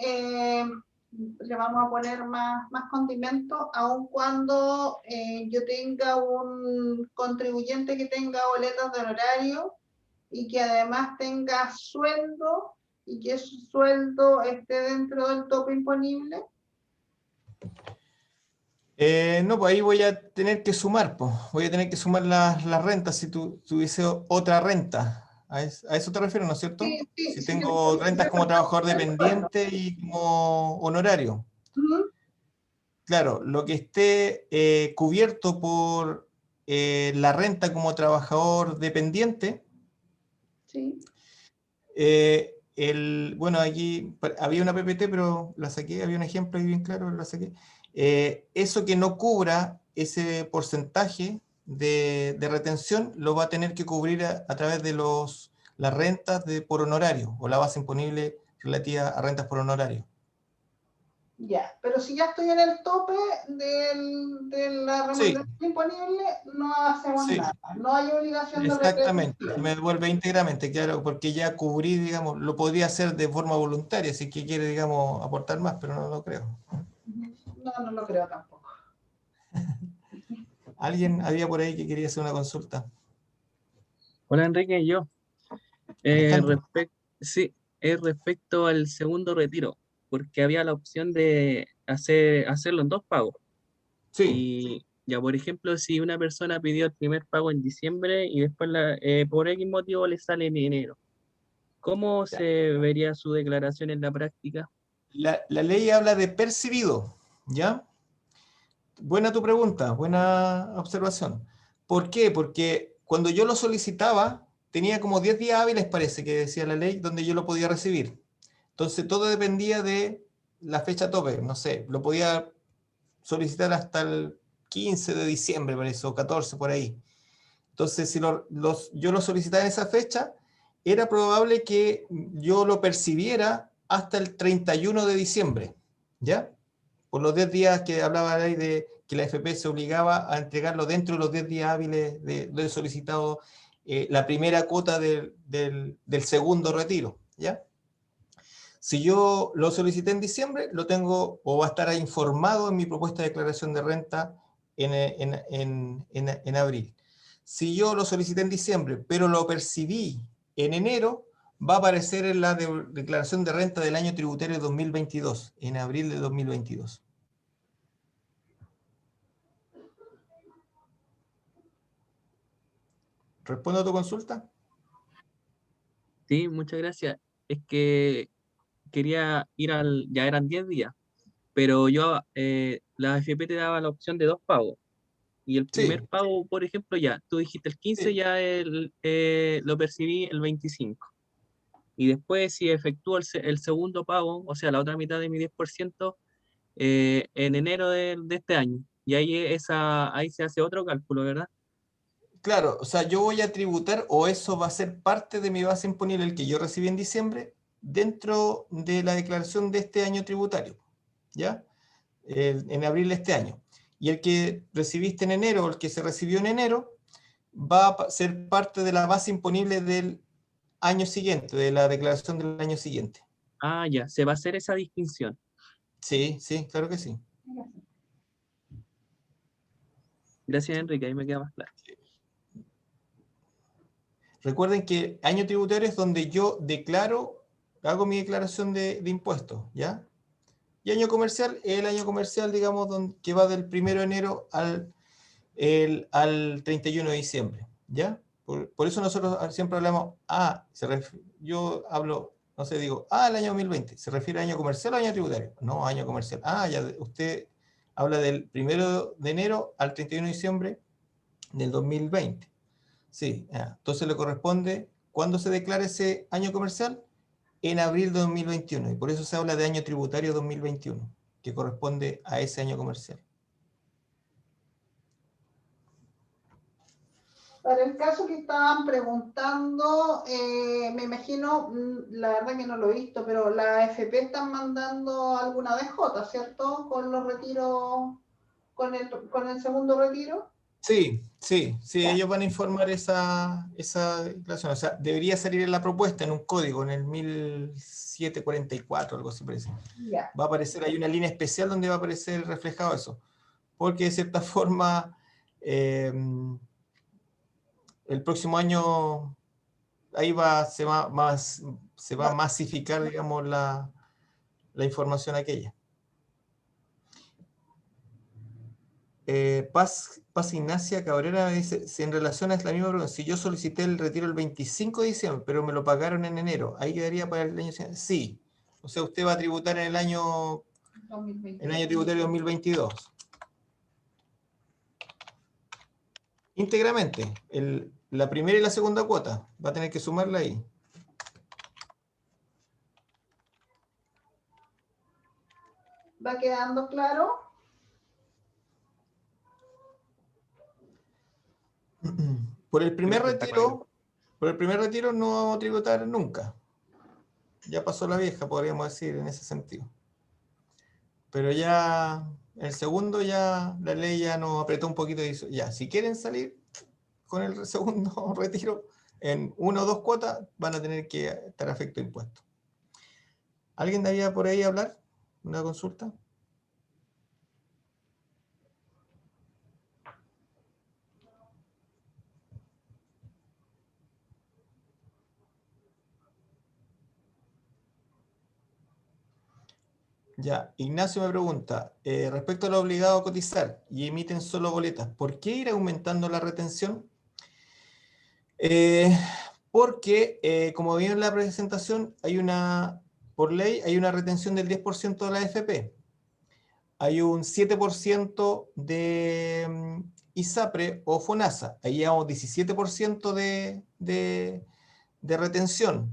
le vamos a poner más condimento, aun cuando yo tenga un contribuyente que tenga boletas de honorario y que además tenga sueldo y que su sueldo esté dentro del tope imponible. No, pues ahí voy a tener que sumar, pues. Voy a tener que sumar las rentas si tuviese otra renta. A eso te refieres, ¿no es cierto? Sí, Si sí, tengo rentas como trabajador dependiente y como honorario. Ujú, Claro, lo que esté cubierto por la renta como trabajador dependiente, sí. bueno, aquí había una PPT, pero la saqué, había un ejemplo ahí bien claro, pero la saqué. Eso que no cubra ese porcentaje de retención lo va a tener que cubrir a través de las rentas por honorario o la base imponible relativa a rentas por honorario. Ya, pero si ya estoy en el tope de la Sí, remuneración imponible, no hacemos sí. nada. No hay obligación de Exactamente, se retención. me devuelve íntegramente, claro, porque ya cubrí, digamos, lo podría hacer de forma voluntaria, si que quiere, digamos, aportar más, pero no lo creo. No, no lo creo tampoco. ¿Alguien había por ahí que quería hacer una consulta? Hola Enrique, yo. Alejandro. Sí, es respecto al segundo retiro, porque había la opción de hacerlo en dos pagos. Sí, Y ya, por ejemplo, si una persona pidió el primer pago en diciembre y después por X motivo le sale en enero, ¿cómo ya. se vería su declaración en la práctica? La ley habla de percibido, ¿ya? Buena tu pregunta, buena observación. ¿Por qué? Porque cuando yo lo solicitaba, tenía como 10 días hábiles, parece que decía la ley, donde yo lo podía recibir. Entonces todo dependía de la fecha tope, no sé, lo podía solicitar hasta el 15 de diciembre, parece, o 14 por ahí. Entonces, si yo lo solicitaba en esa fecha, era probable que yo lo percibiera hasta el 31 de diciembre, ¿ya? Por los 10 días que hablaba ahí de que la FP se obligaba a entregarlo dentro de los 10 días hábiles de solicitado la primera cuota del segundo retiro, ¿ya? Si yo lo solicité en diciembre, lo tengo o va a estar informado en mi propuesta de declaración de renta en abril. Si yo lo solicité en diciembre, pero lo percibí en enero, va a aparecer en la declaración de renta del año tributario 2022, en abril de 2022. ¿Respondo a tu consulta? Sí, muchas gracias. Es que quería ya eran 10 días, pero la AFP te daba la opción de dos pagos. Y el primer Sí, pago, por ejemplo, ya, tú dijiste el 15, sí. ya lo percibí el 25. Y después, si efectúo el segundo pago, o sea, la otra mitad de mi 10%, en enero de este año. Y ahí se hace otro cálculo, ¿verdad? Claro, o sea, yo voy a tributar o eso va a ser parte de mi base imponible, el que yo recibí en diciembre, dentro de la declaración de este año tributario, ¿ya? En abril de este año. Y el que recibiste en enero o el que se recibió en enero va a ser parte de la base imponible del año siguiente, de la declaración del año siguiente. Ah, ya, se va a hacer esa distinción. Sí, sí, claro que sí. Gracias, Enrique, ahí me queda más claro. Recuerden que año tributario es donde yo declaro, hago mi declaración de impuestos, ¿ya? Y año comercial es el año comercial, digamos, que va del 1 de enero al 31 de diciembre, ¿ya? Por eso nosotros siempre hablamos, yo hablo, no sé, digo, el año 2020, ¿se refiere a año comercial o año tributario? No, año comercial. Ya, usted habla del 1 de enero al 31 de diciembre del 2020. Sí, entonces le corresponde, ¿cuándo se declara ese año comercial? En abril de 2021, y por eso se habla de año tributario 2021, que corresponde a ese año comercial. Para el caso que estaban preguntando, me imagino, la verdad que no lo he visto, pero la AFP están mandando alguna DJ, ¿cierto? Con los retiros con el segundo retiro. Sí, Ya. ellos van a informar esa declaración. O sea, debería salir en la propuesta, en un código, en el 1744, algo así parece. Ya. Va a aparecer, hay una línea especial donde va a aparecer reflejado eso. Porque de cierta forma, el próximo año, ahí se va a masificar, digamos, la información aquella. Paz Ignacia Cabrera dice, si en relación a la misma pregunta, si yo solicité el retiro el 25 de diciembre, pero me lo pagaron en enero, ¿ahí quedaría para el año siguiente? Sí. O sea, usted va a tributar en el año 2020. tributario 2022. Íntegramente. La primera y la segunda cuota. Va a tener que sumarla ahí. ¿Va quedando claro? Por el primer Sí, está claro. retiro no vamos a tributar nunca. Ya pasó la vieja, podríamos decir, en ese sentido. Pero ya, el segundo ya, la ley ya nos apretó un poquito y dice, ya, si quieren salir con el segundo retiro, en 1 o 2 cuotas van a tener que estar afecto de impuestos. ¿Alguien daría por ahí a hablar? ¿Una consulta? Ya, Ignacio me pregunta, respecto a lo obligado a cotizar y emiten solo boletas, ¿por qué ir aumentando la retención? Porque, como vi en la presentación, por ley, hay una retención del 10% de la AFP. Hay un 7% de ISAPRE o FONASA. Ahí llevamos 17% de retención.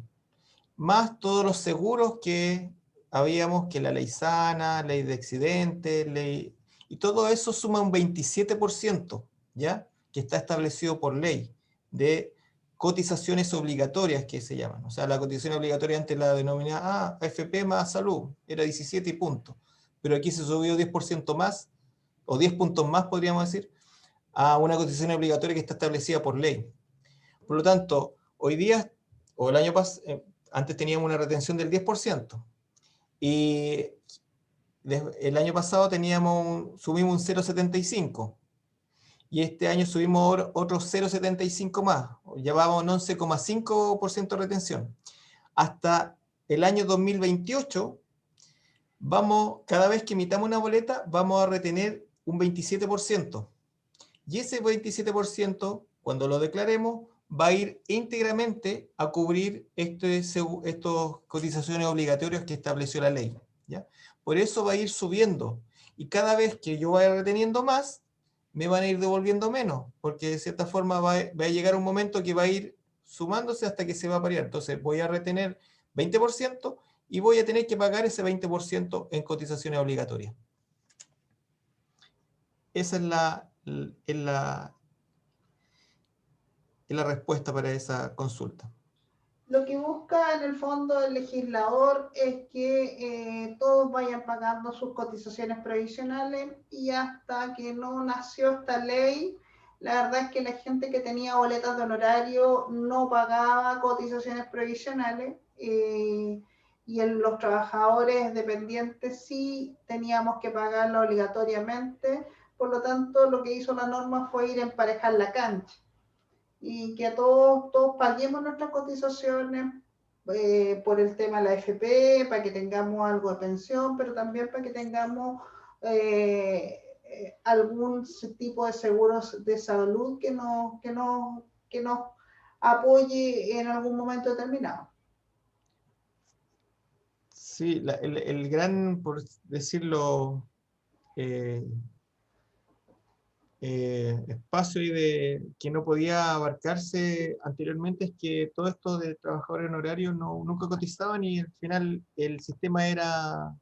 Más todos los seguros que habíamos, que la ley sana, ley de accidentes, y todo eso suma un 27%, ¿ya? Que está establecido por ley, de cotizaciones obligatorias que se llaman. O sea, la cotización obligatoria antes la denominaba AFP más salud, era 17 y punto. Pero aquí se subió 10% más, o 10 puntos más, podríamos decir, a una cotización obligatoria que está establecida por ley. Por lo tanto, hoy día, o el año pasado, antes teníamos una retención del 10%, y el año pasado subimos un 0,75%, y este año subimos otro 0,75 más, llevábamos un 11,5% de retención. Hasta el año 2028, cada vez que emitamos una boleta, vamos a retener un 27%. Y ese 27%, cuando lo declaremos, va a ir íntegramente a cubrir estas cotizaciones obligatorias que estableció la ley, ¿ya? Por eso va a ir subiendo. Y cada vez que yo vaya reteniendo más, me van a ir devolviendo menos, porque de cierta forma va a llegar un momento que va a ir sumándose hasta que se va a parear. Entonces voy a retener 20% y voy a tener que pagar ese 20% en cotizaciones obligatorias. Esa es la respuesta para esa consulta. Lo que busca en el fondo el legislador es que todos vayan pagando sus cotizaciones previsionales, y hasta que no nació esta ley, la verdad es que la gente que tenía boletas de honorario no pagaba cotizaciones previsionales, y los trabajadores dependientes sí teníamos que pagarla obligatoriamente. Por lo tanto, lo que hizo la norma fue ir a emparejar la cancha, y que todos paguemos nuestras cotizaciones por el tema de la AFP, para que tengamos algo de pensión, pero también para que tengamos algún tipo de seguros de salud que nos apoye en algún momento determinado. Sí, el gran, por decirlo, espacio que no podía abarcarse anteriormente es que todo esto de trabajadores honorarios nunca cotizaban, y al final el sistema era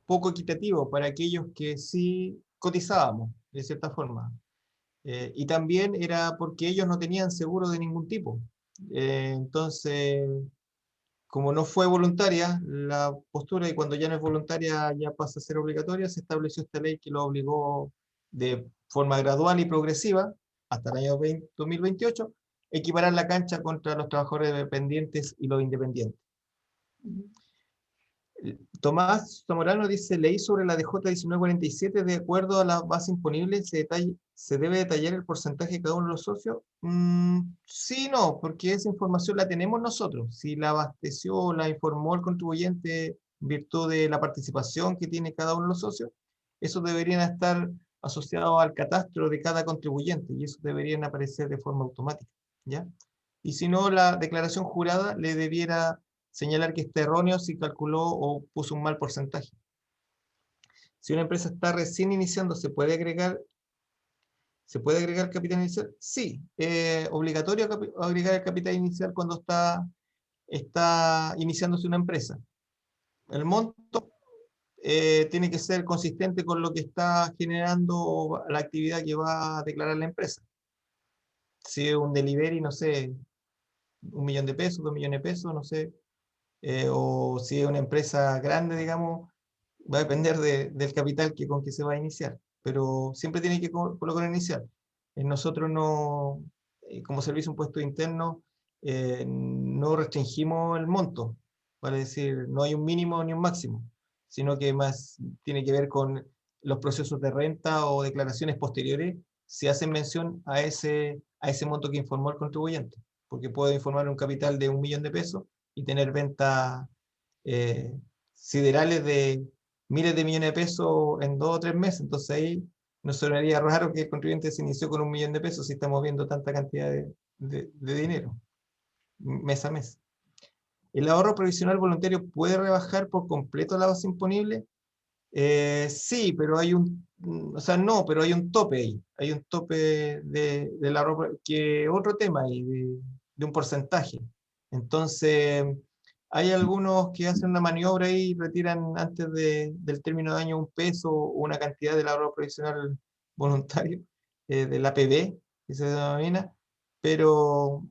poco equitativo para aquellos que sí cotizábamos, de cierta forma. Y también era porque ellos no tenían seguro de ningún tipo. Entonces, como no fue voluntaria la postura, y cuando ya no es voluntaria ya pasa a ser obligatoria, se estableció esta ley que lo obligó de forma gradual y progresiva, hasta el año 2028, equiparar la cancha contra los trabajadores dependientes y los independientes. Tomás Zamorano dice, ley sobre la DJ 1947, de acuerdo a la base imponible, ¿se debe detallar el porcentaje de cada uno de los socios? Sí, no, porque esa información la tenemos nosotros. Si la abasteció, la informó el contribuyente en virtud de la participación que tiene cada uno de los socios, eso deberían estar asociados al catastro de cada contribuyente y eso deberían aparecer de forma automática, ¿ya? Y si no, la declaración jurada le debiera señalar que está erróneo si calculó o puso un mal porcentaje. Si una empresa está recién iniciando, ¿se puede agregar capital inicial? Sí, obligatorio agregar el capital inicial cuando está iniciándose una empresa. El monto tiene que ser consistente con lo que está generando la actividad que va a declarar la empresa. Si es un delivery, no sé, 1 millón de pesos, 2 millones de pesos, no sé, o si es una empresa grande, digamos, va a depender del capital con que se va a iniciar, pero siempre tiene que colocar inicial. Nosotros no, como servicio de impuesto interno, no restringimos el monto, vale decir, no hay un mínimo ni un máximo, sino que más tiene que ver con los procesos de renta o declaraciones posteriores, si hacen mención a ese monto que informó el contribuyente, porque puede informar un capital de 1 millón de pesos y tener ventas siderales de miles de millones de pesos en 2 o 3 meses. Entonces ahí nos sonaría raro que el contribuyente se inició con 1 millón de pesos si estamos viendo tanta cantidad de dinero mes a mes. ¿El ahorro provisional voluntario puede rebajar por completo la base imponible? Sí, pero hay no, pero hay un tope ahí. Hay un tope del ahorro, que otro tema ahí, de un porcentaje. Entonces, hay algunos que hacen una maniobra ahí y retiran antes del término de año 1 peso o una cantidad del ahorro provisional voluntario, de la APB, que se denomina, pero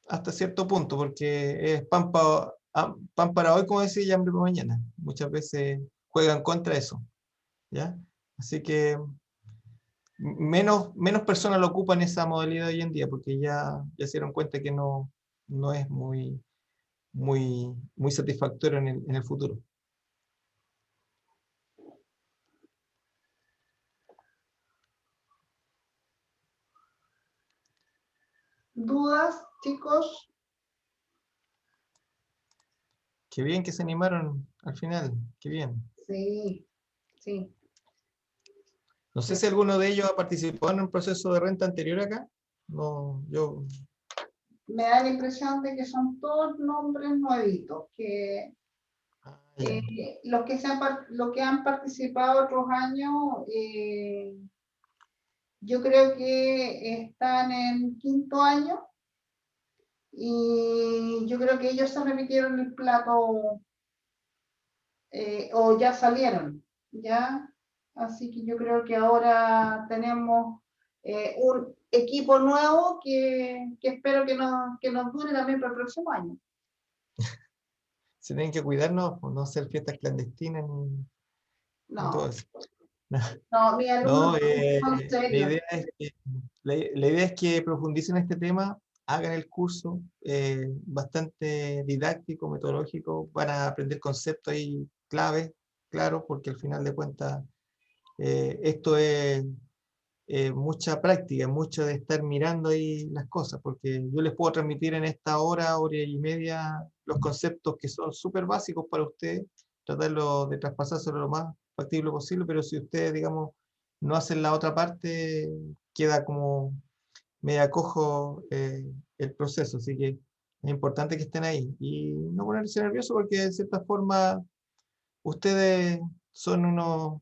hasta cierto punto, porque es pan para hoy, como decía, y hambre para mañana. Muchas veces juegan contra eso, ¿ya? Así que menos personas lo ocupan esa modalidad hoy en día, porque ya se dieron cuenta que no es muy satisfactorio en el futuro. ¿Dudas, chicos? Qué bien que se animaron al final, qué bien. Sí, sí. No sé si alguno de ellos ha participado en un proceso de renta anterior acá. No, yo... Me da la impresión de que son todos nombres nuevitos, que ya. los que han participado otros años, yo creo que están en 5º año y yo creo que ellos se repitieron el plato o ya salieron, ¿ya? Así que yo creo que ahora tenemos un equipo nuevo que espero que nos dure también para el próximo año. Se tienen que cuidarnos, no hacer fiestas clandestinas ni todo No, eso. no, mis No, alumnos son la serios. idea es que, la idea es que profundicen en este tema, hagan el curso, bastante didáctico, metodológico, van a aprender conceptos ahí claves, claro, porque al final de cuentas esto es mucha práctica, mucho de estar mirando ahí las cosas, porque yo les puedo transmitir en esta hora y media, los conceptos que son súper básicos para ustedes, tratarlo de traspasárselo lo más factible posible, pero si ustedes, digamos, no hacen la otra parte, queda como media cojo el proceso, así que es importante que estén ahí y no ponerse nerviosos porque de cierta forma ustedes son unos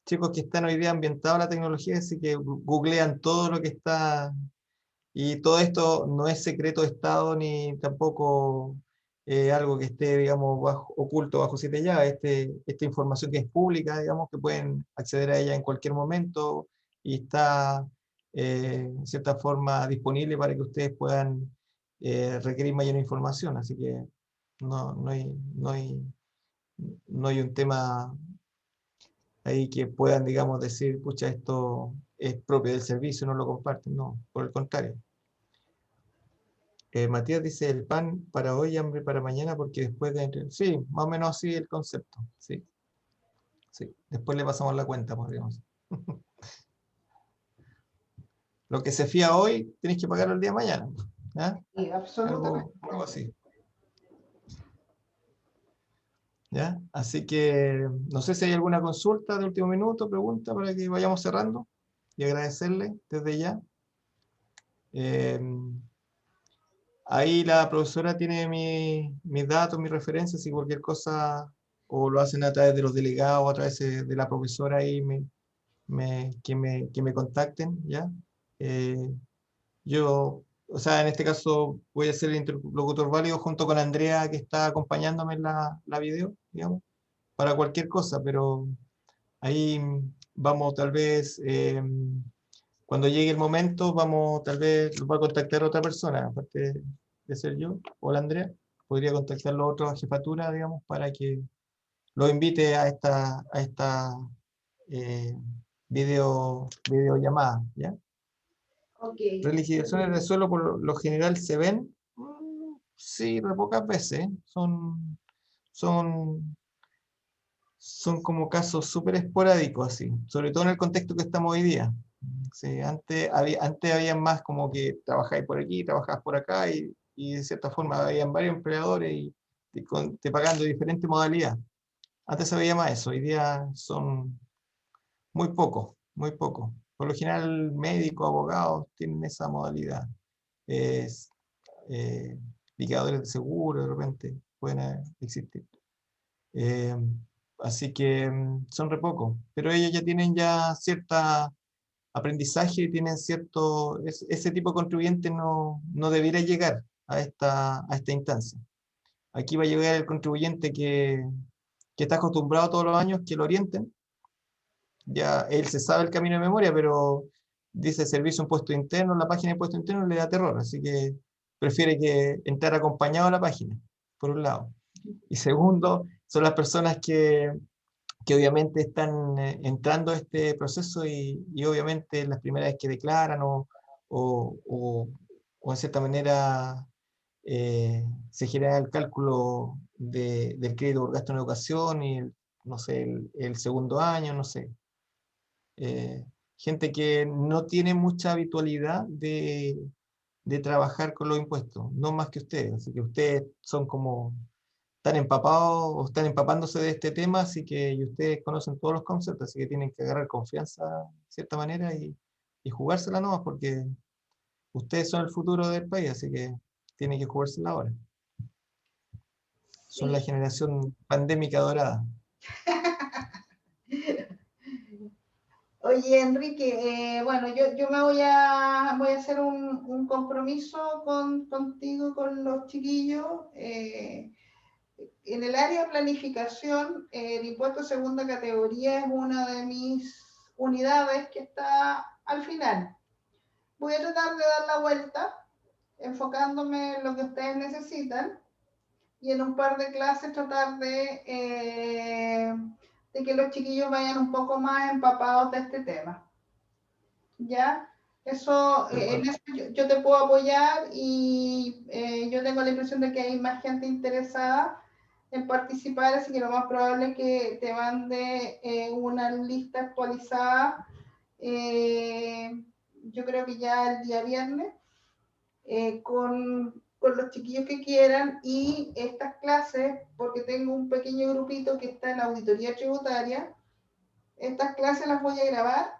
chicos que están hoy día ambientados a la tecnología, así que googlean todo lo que está, y todo esto no es secreto de Estado ni tampoco algo que esté, digamos, oculto bajo 7 llaves. Esta información que es pública, digamos, que pueden acceder a ella en cualquier momento y está, en cierta forma, disponible para que ustedes puedan requerir mayor información, así que no hay un tema ahí que puedan, digamos, decir, pucha, esto es propio del servicio, no lo comparten, no, por el contrario. Matías dice, el pan para hoy, hambre para mañana, porque después de... Sí, más o menos así el concepto, sí. Sí, después le pasamos la cuenta, podríamos decir. Lo que se fía hoy, tenéis que pagarlo el día de mañana. ¿Ya? Sí, absolutamente. Algo así. ¿Ya? Así que no sé si hay alguna consulta de último minuto, pregunta para que vayamos cerrando y agradecerle desde ya. Ahí la profesora tiene mis datos, mis referencias, y cualquier cosa o lo hacen a través de los delegados, a través de la profesora ahí que me contacten, ¿ya? Yo, o sea, en este caso voy a ser el interlocutor válido junto con Andrea, que está acompañándome en la video, digamos, para cualquier cosa, pero ahí vamos tal vez, cuando llegue el momento, vamos, tal vez lo va a contactar otra persona, aparte de ser yo, o la Andrea, podría contactar a otra jefatura, digamos, para que lo invite a esta eh, videollamada, ¿ya? Ok. Religizaciones de suelo por lo general se ven, sí, re pocas veces, son, son como casos súper esporádicos, así, sobre todo en el contexto que estamos hoy día. Sí, antes había más como que trabajáis por aquí, trabajabas por acá, y de cierta forma habían varios empleadores te pagando diferentes modalidades. Antes se veía más eso, hoy día son muy pocos, muy pocos. Por lo general, médicos, abogados tienen esa modalidad. Es, eh, Liquidadores de seguro, de repente pueden existir. Eh, Así que son re pocos, pero ellos ya tienen ya cierta aprendizaje, tienen ese tipo de contribuyente no debería llegar a esta instancia. Aquí va a llegar el contribuyente que está acostumbrado todos los años que lo orienten. Ya él se sabe el camino de memoria, pero dice servicio impuesto interno, la página de impuesto interno le da terror, así que prefiere que entrar acompañado a la página, por un lado. Y segundo, son las personas que obviamente están entrando a este proceso, y obviamente las primeras vez que declaran o, o- o en cierta manera se genera el cálculo del crédito por gasto en educación y no sé, el segundo año, no sé. Gente que no tiene mucha habitualidad de trabajar con los impuestos, no más que ustedes, así que ustedes son como están empapados o están empapándose de este tema, así que y ustedes conocen todos los conceptos, así que tienen que agarrar confianza de cierta manera y jugársela nomás, porque ustedes son el futuro del país, así que tienen que jugársela ahora. Son la Sí. generación pandémica dorada. Oye, Enrique, bueno, yo voy a hacer un compromiso contigo, con los chiquillos. En el área de planificación, el impuesto de segunda categoría es una de mis unidades que está al final. Voy a tratar de dar la vuelta, enfocándome en lo que ustedes necesitan, y en un par de clases tratar de que los chiquillos vayan un poco más empapados de este tema. ¿Ya? Eso, en eso yo te puedo apoyar, y yo tengo la impresión de que hay más gente interesada en participar, así que lo más probable es que te mande una lista actualizada, yo creo que ya el día viernes, con los chiquillos que quieran, y estas clases, porque tengo un pequeño grupito que está en auditoría tributaria, estas clases las voy a grabar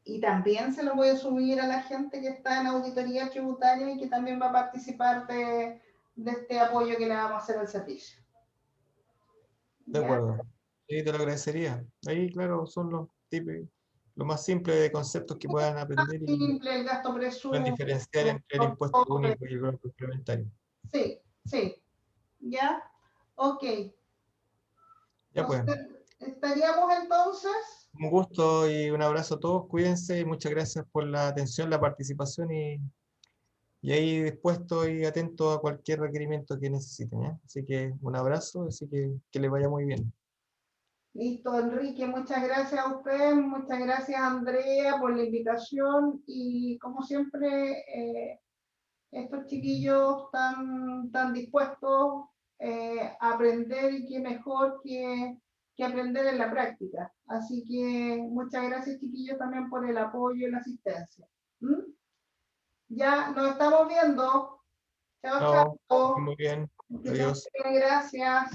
y también se lo voy a subir a la gente que está en auditoría tributaria y que también va a participar de este apoyo que le vamos a hacer al servicio. De ¿Ya? acuerdo. Sí, te lo agradecería. Ahí, claro, son los típicos, lo más simple de conceptos que puedan aprender y Simple, el gasto pueden presupuesto, diferenciar entre el impuesto único y el grupo complementario. sí, sí, ¿ya? Ok, Ya pues, estaríamos entonces. un gusto y un abrazo a todos, cuídense y muchas gracias por la atención, la participación, y ahí dispuesto y atento a cualquier requerimiento que necesiten, ¿ya? Así que un abrazo, así que les vaya muy bien. Listo, Enrique, muchas gracias a usted, muchas gracias Andrea por la invitación y como siempre, estos chiquillos tan dispuestos a aprender y qué mejor que aprender en la práctica. Así que muchas gracias chiquillos también por el apoyo y la asistencia. ¿Mm? Ya nos estamos viendo. Chao, No, chao. muy bien. Que estén Adiós. bien, gracias.